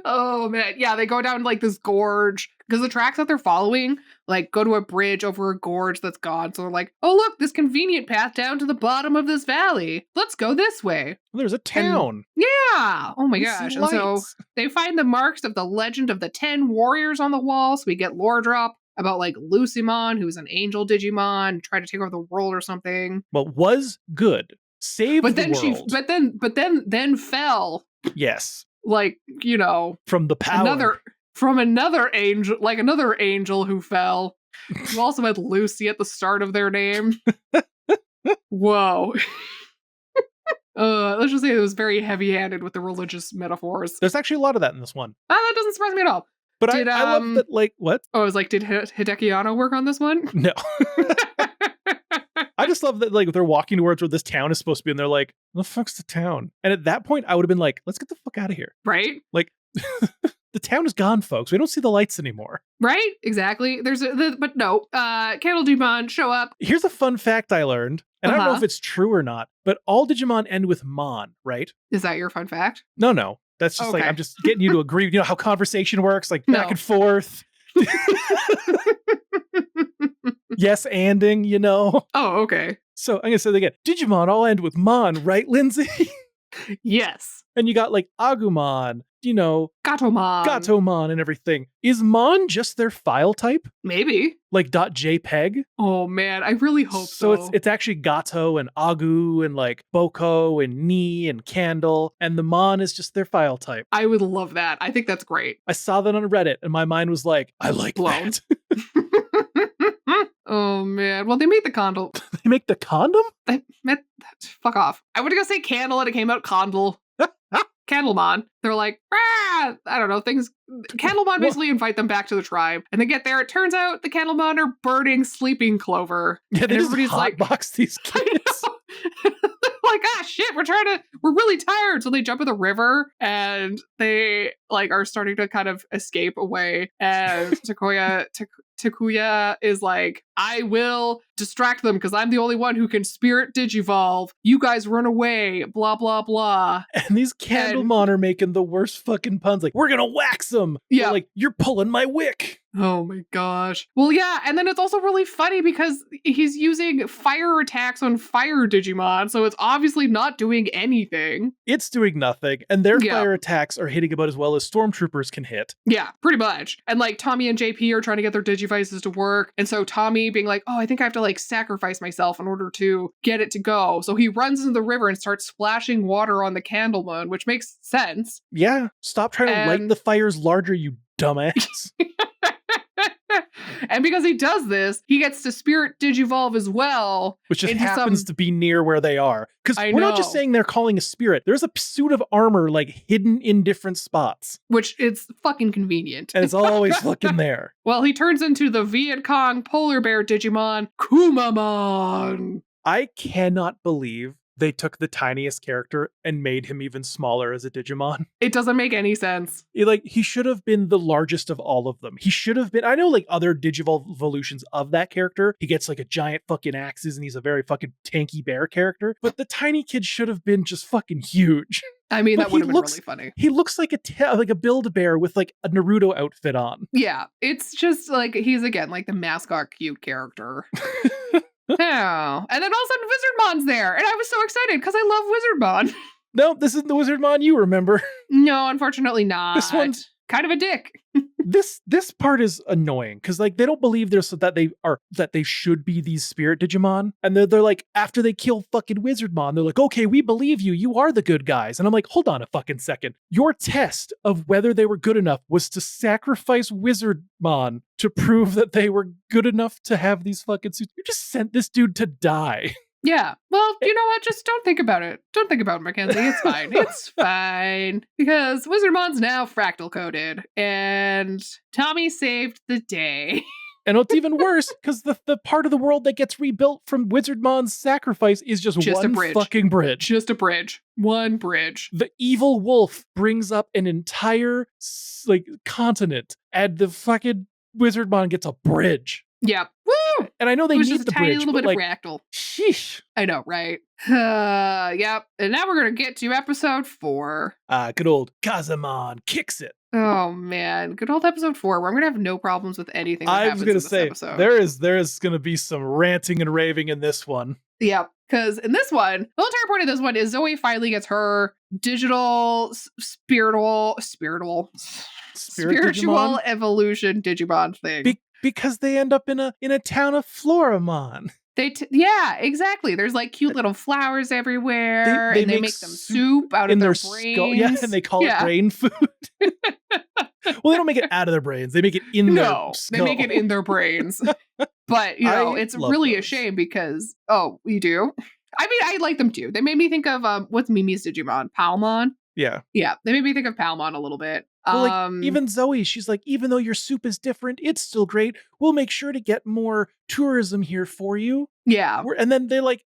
B: Oh man, yeah, they go down like this gorge because the tracks that they're following like go to a bridge over a gorge that's gone. So they're like, oh look, this convenient path down to the bottom of this valley. Let's go this way.
A: Well, there's a town.
B: And, yeah. Oh my gosh. And so they find the marks of the legend of the 10 warriors on the wall. So we get lore drop about like Lucimon, who's an angel Digimon, tried to take over the world or something.
A: Well, was good. Saved the world.
B: But then fell.
A: Yes.
B: Like, you know,
A: from the power.
B: Another angel, like another angel who fell. Who also had Lucy at the start of their name. Whoa. Let's just say it was very heavy-handed with the religious metaphors.
A: There's actually a lot of that in this one.
B: That doesn't surprise me at all.
A: But I love that, like, what?
B: Oh, I was like, did Hideki Anno work on this one?
A: No. I just love that, like, they're walking towards where this town is supposed to be, and they're like, the fuck's the town? And at that point, I would have been like, let's get the fuck out of here.
B: Right?
A: Like, the town is gone, folks. We don't see the lights anymore.
B: Right? Exactly. But no, Candle Digimon show up.
A: Here's a fun fact I learned, and I don't know if it's true or not, but all Digimon end with Mon, right?
B: Is that your fun fact?
A: No. That's just like, I'm just getting you to agree. You know how conversation works, like back and forth. Yes, anding, you know.
B: Oh, okay.
A: So I'm going to say that again. Digimon all end with Mon, right, Lindsey?
B: Yes.
A: And you got like Agumon, you know. Gatomon and everything. Is Mon just their file type?
B: Maybe.
A: Like .jpeg?
B: Oh man, I really hope so.
A: So it's actually Gato and Agu and like Boko and Ni and Candle, and the Mon is just their file type.
B: I would love that. I think that's great.
A: I saw that on Reddit and my mind was like, I like that.
B: Oh man. Well, they made the condom.
A: They make the condom?
B: Fuck off. I would go say candle and it came out condle. Candlemon. They're like, I don't know, things. Candlemon basically invite them back to the tribe. And they get there. It turns out the Candlemon are burning sleeping clover.
A: Yeah, they
B: and everybody's
A: just
B: like,
A: hotbox these kids.
B: like, shit, we're really tired. So they jump in the river and they like are starting to kind of escape away. And Takuya is like, I will distract them because I'm the only one who can spirit digivolve. You guys run away, blah, blah, blah.
A: And these Candlemon are making the worst fucking puns. Like, we're gonna wax them.
B: Yeah.
A: Like, you're pulling my wick.
B: Oh my gosh. Well, yeah, and then it's also really funny because he's using fire attacks on fire Digimon, so it's obviously not doing anything.
A: It's doing nothing, and their fire attacks are hitting about as well as Stormtroopers can hit.
B: Yeah, pretty much. And like Tommy and JP are trying to get their Digivices to work, and so Tommy being like, I think I have to like sacrifice myself in order to get it to go. So he runs into the river and starts splashing water on the Candlemon, which makes sense.
A: Yeah, stop trying to light the fires larger, you dumbass.
B: And because he does this, he gets to spirit digivolve as well.
A: Which just happens to be near where they are. Because we're not just saying they're calling a spirit. There's a suit of armor like hidden in different spots.
B: Which it's fucking convenient.
A: And it's always fucking there.
B: Well, he turns into the Viet Cong polar bear Digimon, Kumamon.
A: I cannot believe they took the tiniest character and made him even smaller as a Digimon.
B: It doesn't make any sense.
A: He should have been the largest of all of them. He should have been, I know like other Digivolutions of that character, he gets like a giant fucking axes and he's a very fucking tanky bear character, but the tiny kid should have been just fucking huge.
B: I mean, that would have been really funny.
A: He looks like a Build-A-Bear with like a Naruto outfit on.
B: Yeah, it's just like, he's again like the mascot cute character. Yeah. And then all of a sudden Wizardmon's there. And I was so excited because I love Wizardmon.
A: No, this isn't the Wizardmon you remember.
B: No, unfortunately not.
A: This one's
B: kind of a dick.
A: This part is annoying because like they don't believe that they should be these spirit Digimon. And they're like, after they kill fucking Wizardmon, they're like, okay, we believe you. You are the good guys. And I'm like, hold on a fucking second. Your test of whether they were good enough was to sacrifice Wizardmon to prove that they were good enough to have these fucking suits. You just sent this dude to die.
B: Yeah. Well, you know what? Just don't think about it. Don't think about it, Mackenzie. It's fine. It's fine. Because Wizardmon's now fractal coded. And Tommy saved the day.
A: And it's even worse, because the part of the world that gets rebuilt from Wizardmon's sacrifice is just one fucking bridge.
B: Just a bridge. One bridge.
A: The evil wolf brings up an entire continent, and the fucking Wizardmon gets a bridge.
B: Yeah. Woo!
A: And I know they need the bridge,
B: tiny little bit
A: of
B: fractal.
A: Sheesh.
B: I know, right? Yep. And now we're going to get to episode 4.
A: Good old Kazamon kicks it.
B: Oh, man. Good old episode 4, where I'm going to have no problems with anything that
A: I was going to say,
B: episode.
A: there is going to be some ranting and raving in this one.
B: Yeah. Because in this one, the whole entire point of this one is Zoe finally gets her digital spiritual evolution Digimon thing.
A: Because they end up in a town of Floramon.
B: Yeah, exactly. There's like cute little flowers everywhere, and they make them soup out of their brains.
A: Yeah, and they call it brain food. Well, they don't make it out of their brains. They make it in their skull.
B: They make it in their brains. But, it's really a shame because, you do? I mean, I like them too. They made me think of, what's Mimi's Digimon? Palmon?
A: Yeah.
B: Yeah, they made me think of Palmon a little bit.
A: Well, even Zoe, she's like, even though your soup is different, it's still great. We'll make sure to get more tourism here for you.
B: Yeah.
A: And then they're like,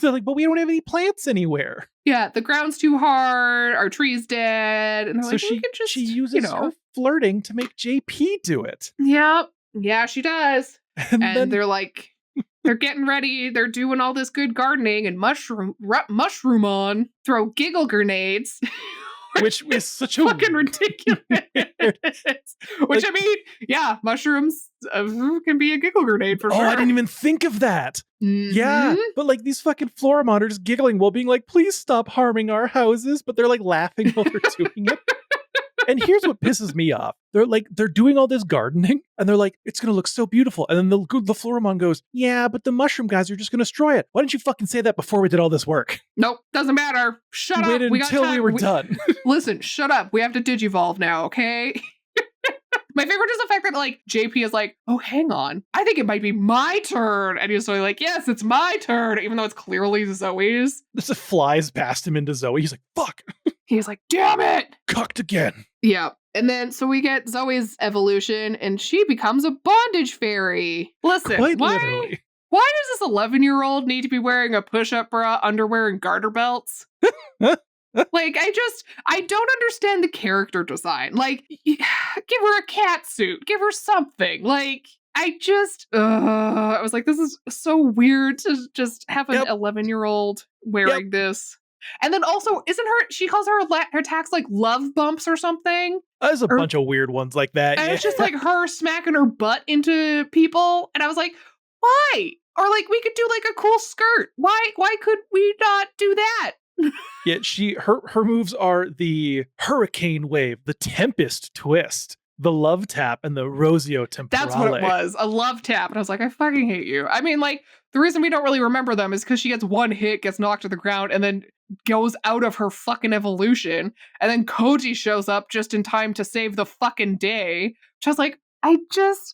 A: but we don't have any plants anywhere.
B: Yeah, the ground's too hard, our tree's dead. And they're
A: she uses her flirting to make JP do it.
B: Yep. Yeah, she does. And then they're like, they're getting ready. They're doing all this good gardening, and Mushroomon throw giggle grenades.
A: Which is such a
B: fucking ridiculous. Which I mean, yeah, mushrooms can be a giggle grenade for sure.
A: Oh, I didn't even think of that.
B: Mm-hmm.
A: Yeah, but like these fucking Floramon are just giggling while being like, please stop harming our houses. But they're like laughing while they're doing it. And here's what pisses me off. They're doing all this gardening and they're like, it's going to look so beautiful. And then the Floramon goes, yeah, but the mushroom guys are just going to destroy it. Why didn't you fucking say that before we did all this work?
B: Nope, doesn't matter. Shut up.
A: Waited until we were done.
B: Listen, shut up. We have to digivolve now, okay? My favorite is the fact that like JP is like, oh, hang on. I think it might be my turn. And he's totally like, yes, it's my turn. Even though it's clearly Zoe's.
A: This flies past him into Zoe. He's like, fuck.
B: He's like, damn it.
A: Cucked again.
B: Yeah. And then so we get Zoe's evolution and she becomes a bondage fairy. Listen,
A: Quite literally.
B: Why does this 11-year-old need to be wearing a push-up bra, underwear, and garter belts? Like, I don't understand the character design. Like, give her a cat suit. Give her something. Like, I was like, this is so weird to just have an 11-year-old wearing this. And then also, she calls her attacks like love bumps or something?
A: There's a bunch of weird ones like that.
B: And it's just like her smacking her butt into people. And I was like, why? Or like, we could do like a cool skirt. Why could we not do that?
A: Yeah, her moves are the hurricane wave, the tempest twist, the love tap, and the rosio temporale.
B: That's what it was, a love tap. And I was like, I fucking hate you. I mean, like, the reason we don't really remember them is because she gets one hit, gets knocked to the ground, and then goes out of her fucking evolution. And then Koji shows up just in time to save the fucking day. Which I was like, it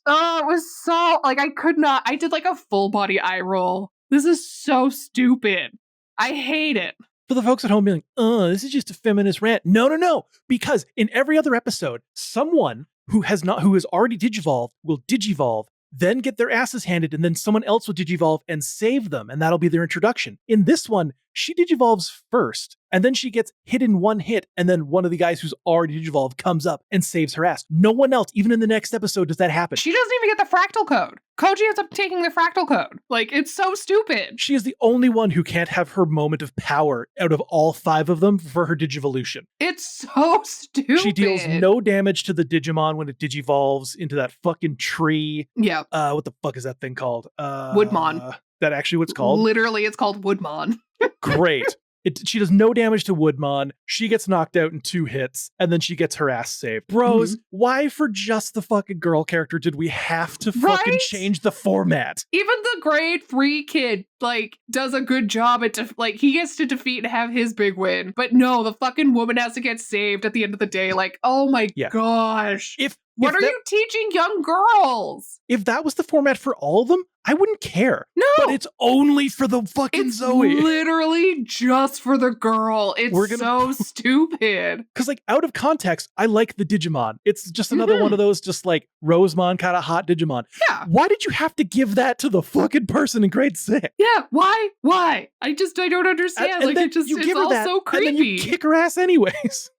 B: was so, like, I did like a full body eye roll. This is so stupid. I hate it.
A: For the folks at home being like, this is just a feminist rant. No. Because in every other episode, someone who has already digivolved will digivolve, then get their asses handed, and then someone else will digivolve and save them, and that'll be their introduction. In this one, she digivolves first, and then she gets hit in one hit, and then one of the guys who's already digivolved comes up and saves her ass. No one else, even in the next episode, does that happen.
B: She doesn't even get the fractal code. Koji ends up taking the fractal code. Like, it's so stupid.
A: She is the only one who can't have her moment of power out of all 5 of them for her digivolution.
B: It's so stupid.
A: She deals no damage to the Digimon when it digivolves into that fucking tree.
B: Yeah.
A: What the fuck is that thing called?
B: Woodmon.
A: That actually what it's called?
B: Literally, it's called Woodmon.
A: Great. She does no damage to Woodmon. She gets knocked out in 2 hits, and then she gets her ass saved. Bros, why for just the fucking girl character did we have to fucking change the format?
B: Even the grade 3 kid, like, does a good job at, he gets to defeat and have his big win. But no, the fucking woman has to get saved at the end of the day. Like, oh my gosh. What are you teaching young girls?
A: If that was the format for all of them, I wouldn't care.
B: No.
A: But it's only for the fucking Zoe.
B: Literally just for the girl. It's so stupid.
A: Because, like, out of context, I like the Digimon. It's just another one of those just, like, Rosemon kind of hot Digimon.
B: Yeah.
A: Why did you have to give that to the fucking person in grade 6?
B: Yeah, why? I don't understand. Like, it's all so creepy.
A: And then you kick her ass anyways.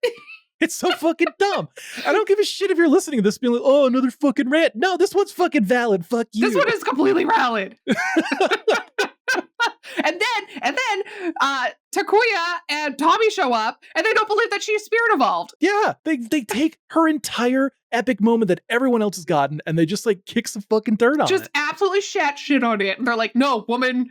A: It's so fucking dumb. I don't give a shit if you're listening to this being like, oh, another fucking rant. No, this one's fucking valid. Fuck you.
B: This one is completely valid. And then Takuya and Tommy show up, and they don't believe that she's spirit evolved.
A: Yeah, they take her entire epic moment that everyone else has gotten, and they just like kick some fucking dirt on it.
B: Just absolutely shat shit on it. And they're like, no, woman,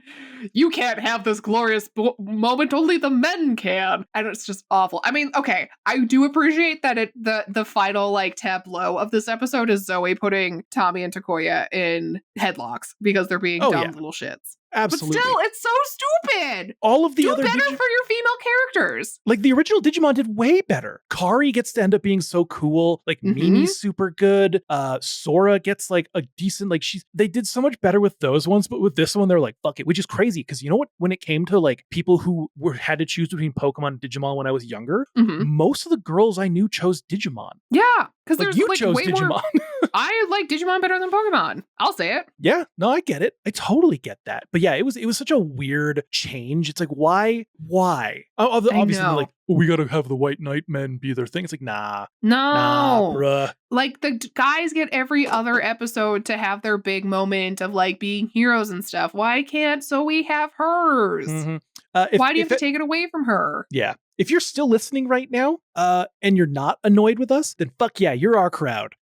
B: you can't have this glorious moment. Only the men can. And it's just awful. I mean, okay, I do appreciate that the final like tableau of this episode is Zoe putting Tommy and Takuya in headlocks because they're being dumb little shits.
A: Absolutely.
B: But still, it's so stupid.
A: All of the
B: Do
A: other
B: better for your female characters.
A: Like the original Digimon did way better. Kari gets to end up being so cool. Like Mimi's super good. Sora gets like a decent, like they did so much better with those ones, but with this one they're like, fuck it, which is crazy because you know what? When it came to like people who had to choose between Pokemon and Digimon when I was younger, most of the girls I knew chose Digimon.
B: Yeah, because
A: like,
B: there's
A: you
B: like
A: chose
B: way
A: Digimon.
B: More. I like Digimon better than Pokemon. I'll say it.
A: Yeah, no, I get it. I totally get that. But yeah, it was such a weird change. It's like, why? Obviously, they're like, we gotta have the White Knight men be their thing. It's like, nah, bruh.
B: Like the guys get every other episode to have their big moment of like being heroes and stuff. Why can't Zoe have hers? Why do you have to take it away from her?
A: Yeah. If you're still listening right now, and you're not annoyed with us, then fuck yeah, you're our crowd.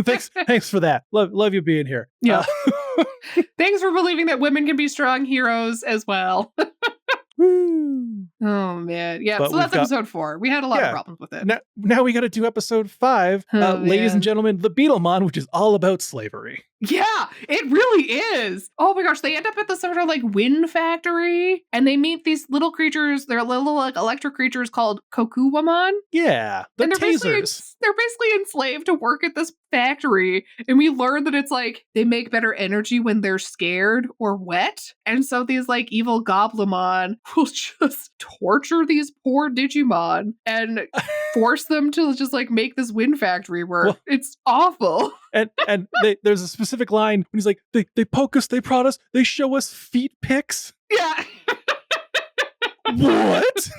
A: Thanks for that. Love you being here.
B: Yeah. Thanks for believing that women can be strong heroes as well. Oh man, yeah. But so that's episode 4. We had a lot of problems with it.
A: Now we got to do episode 5, ladies and gentlemen, the Beetlemon, which is all about slavery.
B: Yeah, it really is. Oh my gosh, they end up at the sort of like wind factory, and they meet these little creatures. They're little like electric creatures called Kokuwamon.
A: Yeah, the tasers.
B: They're basically enslaved to work at this factory, and we learn that it's like they make better energy when they're scared or wet, and so these like evil Goblimon will just torture these poor Digimon and force them to just like make this wind factory work. Well, it's awful.
A: And there's a specific line when he's like, they poke us, they prod us, they show us feet pics.
B: Yeah.
A: What?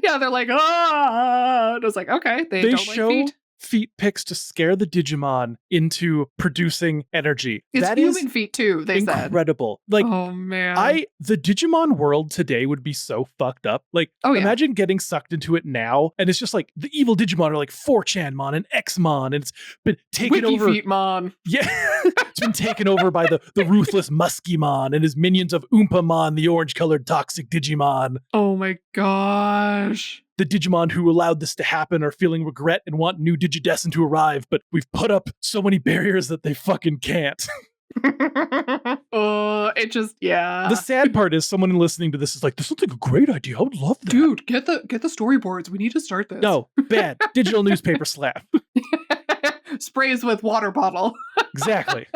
B: Yeah, they're like, ah. And I was like, okay, they don't
A: show
B: like
A: feet pics to scare the Digimon into producing energy.
B: It's
A: that
B: human
A: is
B: feet too, they said.
A: Incredible. Like,
B: oh man.
A: The Digimon world today would be so fucked up. Like, imagine getting sucked into it now, and it's just like the evil Digimon are like 4chanmon and Xmon, and it's been taken over.
B: Feetmon.
A: Yeah, it's been taken over by the ruthless Muskymon and his minions of Oompamon, the orange-colored toxic Digimon.
B: Oh my gosh.
A: The Digimon who allowed this to happen are feeling regret and want new Digidestin to arrive, but we've put up so many barriers that they fucking can't.
B: It just, yeah.
A: The sad part is someone listening to this is like, this looks like a great idea. I would love that.
B: Dude, get the storyboards. We need to start this.
A: No, bad. Digital newspaper slap.
B: Sprays with water bottle.
A: Exactly.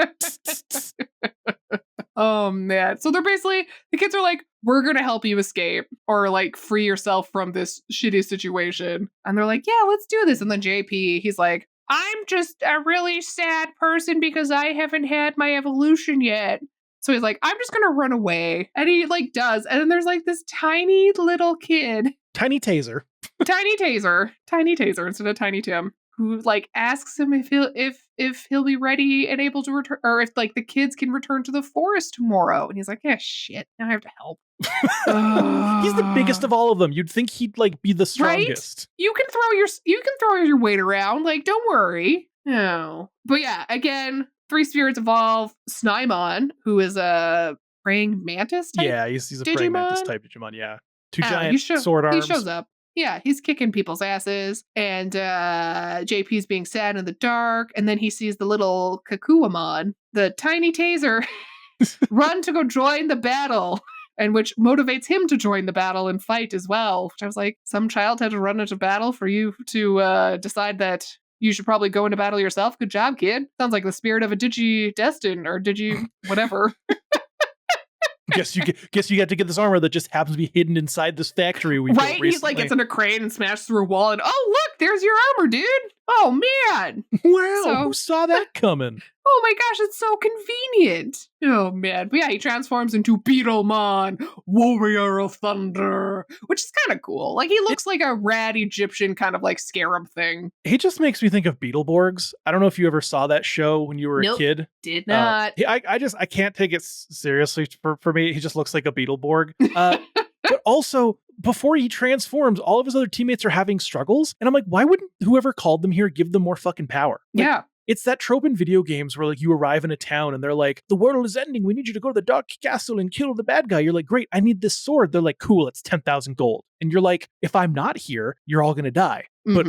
B: Oh man. So they're basically, the kids are like, we're gonna help you escape or like free yourself from this shitty situation. And they're like, yeah, let's do this. And then JP, he's like, I'm just a really sad person because I haven't had my evolution yet. So he's like, I'm just gonna run away. And he like does. And then there's like this tiny little kid.
A: Tiny Taser
B: instead of Tiny Tim, who like asks him if he'll be ready and able to return, or if like the kids can return to the forest tomorrow. And he's like, yeah, shit, now I have to help.
A: He's the biggest of all of them. You'd think he'd like be the strongest.
B: Right? You can throw your weight around. Like, don't worry. No. But yeah, again, 3 spirits evolve. Snymon, who is a praying mantis type.
A: Yeah, he's a
B: Digimon?
A: praying mantis type Digimon. Yeah, 2 giant sword arms.
B: He shows up. Yeah, he's kicking people's asses, and JP's being sad in the dark, and then he sees the little Kakuamon, the tiny Taser, run to go join the battle, and which motivates him to join the battle and fight as well. Which I was like, some child had to run into battle for you to decide that you should probably go into battle yourself. Good job, kid. Sounds like the spirit of a Digidestin or Digi whatever.
A: Guess you get to get this armor that just happens to be hidden inside this factory we built recently.
B: He's like gets in a crane and smashed through a wall, and oh look, there's your armor, dude. Oh man,
A: wow, who saw that coming?
B: Oh my gosh, it's so convenient. Oh man, but yeah, he transforms into Beetlemon, Warrior of Thunder, which is kind of cool. Like he looks like a rad Egyptian kind of like scarab thing.
A: He just makes me think of Beetleborgs. I don't know if you ever saw that show when you were a kid.
B: Did not.
A: I can't take it seriously for me. He just looks like a Beetleborg. But also, before he transforms, all of his other teammates are having struggles. And I'm like, why wouldn't whoever called them here give them more fucking power? Like,
B: yeah.
A: It's that trope in video games where like you arrive in a town and they're like, the world is ending. We need you to go to the dark castle and kill the bad guy. You're like, great, I need this sword. They're like, cool, it's 10,000 gold. And you're like, if I'm not here, you're all going to die. But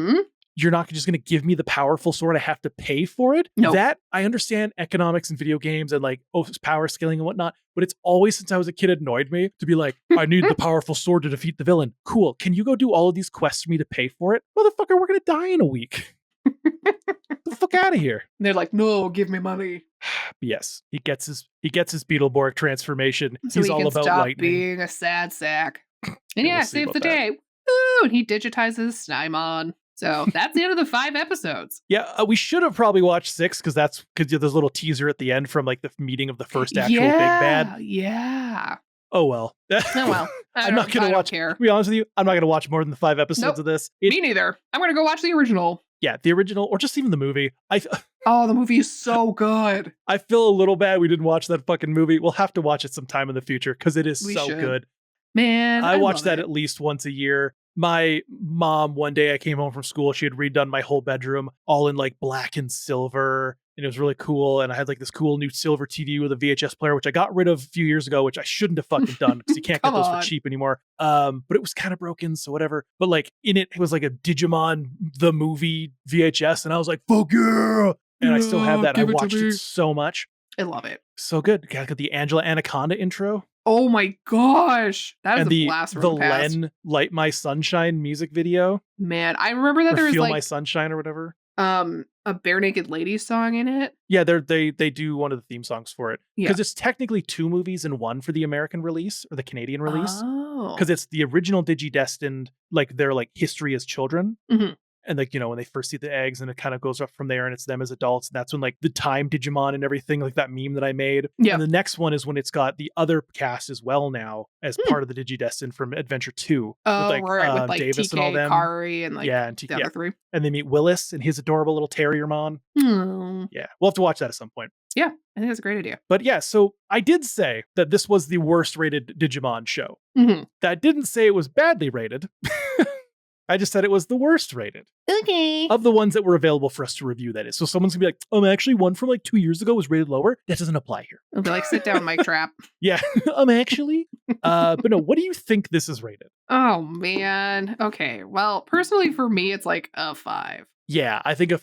A: you're not just going to give me the powerful sword. I have to pay for it.
B: No.
A: That I understand economics in video games and like power scaling and whatnot. But it's always since I was a kid annoyed me to be like, I need the powerful sword to defeat the villain. Cool. Can you go do all of these quests for me to pay for it? Motherfucker, we're going to die in a week. Get the fuck out of here.
B: And they're like, no, give me money.
A: Yes, he gets his Beetleborg transformation.
B: So
A: he's
B: he
A: all
B: can
A: about
B: stop
A: lightning.
B: Being a sad sack. And
A: Yeah,
B: yeah,
A: we'll see
B: saves the
A: about that.
B: day. Ooh, and he digitizes Snymon. So that's the end of the 5 episodes.
A: Yeah, we should have probably watched 6 because there's a little teaser at the end from like the meeting of the first actual big bad.
B: Yeah.
A: Oh well.
B: Oh well.
A: I'm not gonna watch.
B: Care.
A: To be honest with you, I'm not gonna watch more than the 5 episodes of this.
B: Me neither. I'm gonna go watch the original.
A: Yeah, the original, or just even the movie.
B: Oh, the movie is so good.
A: I feel a little bad we didn't watch that fucking movie. We'll have to watch it sometime in the future because it is so good.
B: Man,
A: I watch that at least once a year. My mom, one day I came home from school, she had redone my whole bedroom all in like black and silver. And it was really cool. And I had like this cool new silver TV with a VHS player, which I got rid of a few years ago, which I shouldn't have fucking done because you can't get those for cheap anymore. But it was kind of broken, so whatever. But like in it was like a Digimon, the movie VHS. And I was like, fuck yeah. And I still have that. I watched it so much.
B: I love it.
A: So good. Got the Angela Anaconda intro.
B: Oh my gosh. That is a blast from
A: the Len Light My Sunshine music video.
B: Man, I remember that there was
A: Feel
B: like
A: My Sunshine or whatever.
B: A Bare Naked Ladies song in it.
A: Yeah, they do one of the theme songs for it.
B: Yeah.
A: Because it's technically 2 movies in one for the American release or the Canadian release.
B: Oh.
A: Because it's the original Digidestined, like their like history as children.
B: Mm-hmm.
A: And like, when they first see the eggs and it kind of goes up from there and it's them as adults. And that's when like the time Digimon and everything, like that meme that I made.
B: Yeah.
A: And the next one is when it's got the other cast as well now as part of the Digidestined from Adventure 2.
B: Oh,
A: with like
B: Davis
A: TK, and all them.
B: Kari, and like
A: and
B: the other three.
A: And they meet Willis and his adorable little Terriermon. Yeah, we'll have to watch that at some point.
B: Yeah, I think that's a great idea.
A: But yeah, so I did say that this was the worst rated Digimon show.
B: Mm-hmm.
A: That didn't say it was badly rated. I just said it was the worst rated.
B: Okay.
A: Of the ones that were available for us to review, that is. So someone's gonna be like, actually one from like 2 years ago was rated lower. That doesn't apply here.
B: It'll be like, sit down, Mike Trap.
A: Yeah, actually. But no, what do you think this is rated?
B: Oh, man. Okay. Well, personally for me, it's like a 5.
A: Yeah, I think a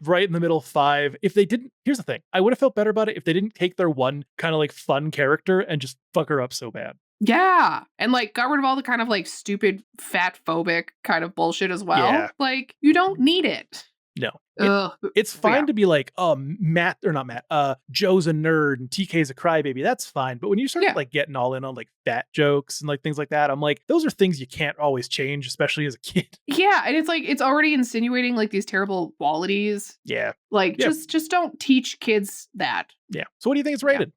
A: right in the middle 5. If they didn't, here's the thing. I would have felt better about it if they didn't take their one kind of like fun character and just fuck her up so bad.
B: Yeah. And like got rid of all the kind of like stupid fat phobic kind of bullshit as well.
A: Yeah.
B: Like you don't need it.
A: No. It's fine to be like, Joe's a nerd and TK's a crybaby. That's fine. But when you start like getting all in on like fat jokes and like things like that, I'm like, those are things you can't always change, especially as a kid.
B: Yeah. And it's like, it's already insinuating like these terrible qualities.
A: Yeah.
B: Like just don't teach kids that.
A: Yeah. So what do you think it's rated?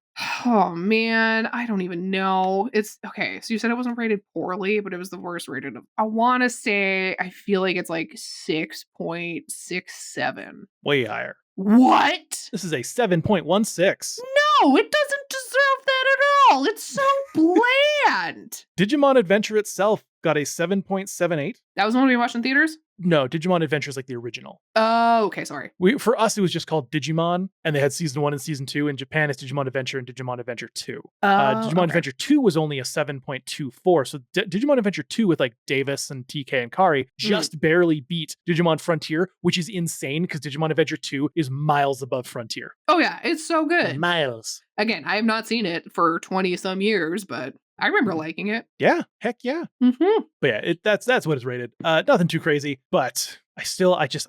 B: Oh man, I don't even know. It's okay. So you said it wasn't rated poorly, but it was the worst rated. I want to say, I feel like it's like 6.67.
A: Way higher.
B: What?
A: This is a 7.16.
B: No, it doesn't deserve that at all. It's so bland.
A: Digimon Adventure itself got a 7.78.
B: That was the one we watched in theaters?
A: No, Digimon Adventure is like the original.
B: Oh, okay, sorry.
A: For us, it was just called Digimon, and they had season 1 and season 2. In Japan, it's Digimon Adventure and Digimon Adventure 2. Digimon Adventure 2 was only a 7.24, so Digimon Adventure 2 with like Davis and TK and Kari just barely beat Digimon Frontier, which is insane because Digimon Adventure 2 is miles above Frontier.
B: Oh yeah, it's so good.
A: Miles.
B: Again, I have not seen it for 20 some years, but I remember liking it.
A: Yeah, heck yeah.
B: Mm-hmm.
A: But yeah, that's what it's rated. Nothing too crazy, but I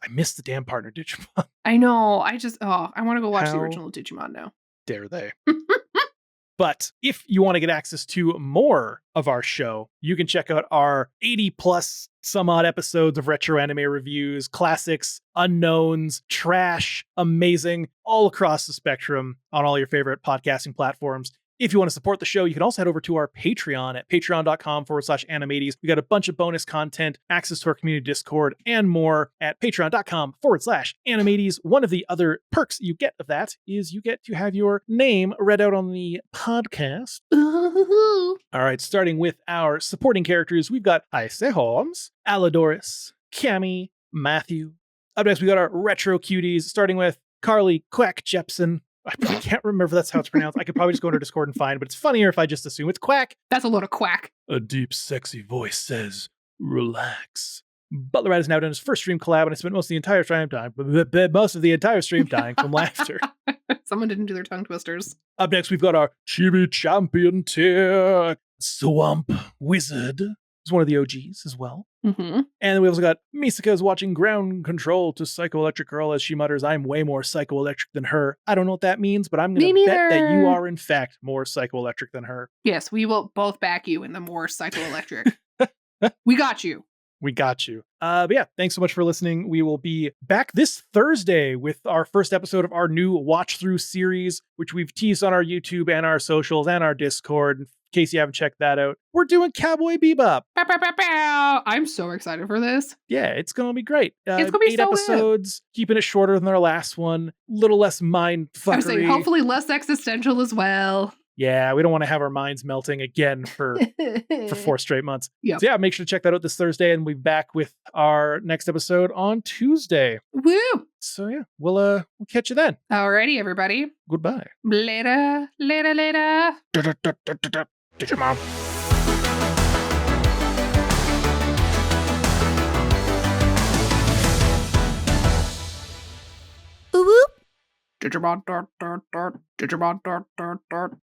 A: miss the damn partner Digimon.
B: I know. I want to go watch the original Digimon now.
A: Dare they? But if you want to get access to more of our show, you can check out our 80 plus some odd episodes of retro anime reviews, classics, unknowns, trash, amazing, all across the spectrum on all your favorite podcasting platforms. If you want to support the show, you can also head over to our Patreon at patreon.com/animates. We got a bunch of bonus content, access to our community Discord, and more at patreon.com/animates. One of the other perks you get of that is you get to have your name read out on the podcast. All right, starting with our supporting characters, we've got Ice Holmes, Aladoris, Cammy, Matthew. Up next, we got our retro cuties, starting with Carly Quack Jepson. I can't remember if that's how it's pronounced. I could probably just go to Discord and find, but it's funnier if I just assume it's Quack.
B: That's a load of quack.
A: A deep, sexy voice says, relax. Butler Rat is now done his first stream collab, and I spent most of the entire stream dying from laughter.
B: Someone didn't do their tongue twisters.
A: Up next, we've got our Chibi Champion tier, Swamp Wizard. He's one of the OGs as well.
B: Mm-hmm.
A: And then we also got Misaka's watching Ground Control to Psychoelectric Girl as she mutters, I'm way more psychoelectric than her. I don't know what that means, but I'm going to bet that you are, in fact, more psychoelectric than her.
B: Yes, we will both back you in the more psychoelectric. We got you.
A: We got you. But yeah, thanks so much for listening. We will be back this Thursday with our first episode of our new watch through series, which we've teased on our YouTube and our socials and our Discord. In case you haven't checked that out, we're doing Cowboy Bebop.
B: Bow, bow, bow, bow. I'm so excited for this.
A: Yeah, it's going to be great.
B: It's going to be
A: 8
B: so
A: episodes,
B: good.
A: Keeping it shorter than our last one. Little less mind fuckery.
B: I'm saying hopefully less existential as well.
A: Yeah, we don't want to have our minds melting again for 4 straight months.
B: Yep.
A: So yeah, make sure to check that out this Thursday, and we'll be back with our next episode on Tuesday.
B: Woo!
A: So yeah, we'll catch you then.
B: Alrighty, everybody.
A: Goodbye.
B: Later.
A: Digimon.
B: Digimon. Digimon.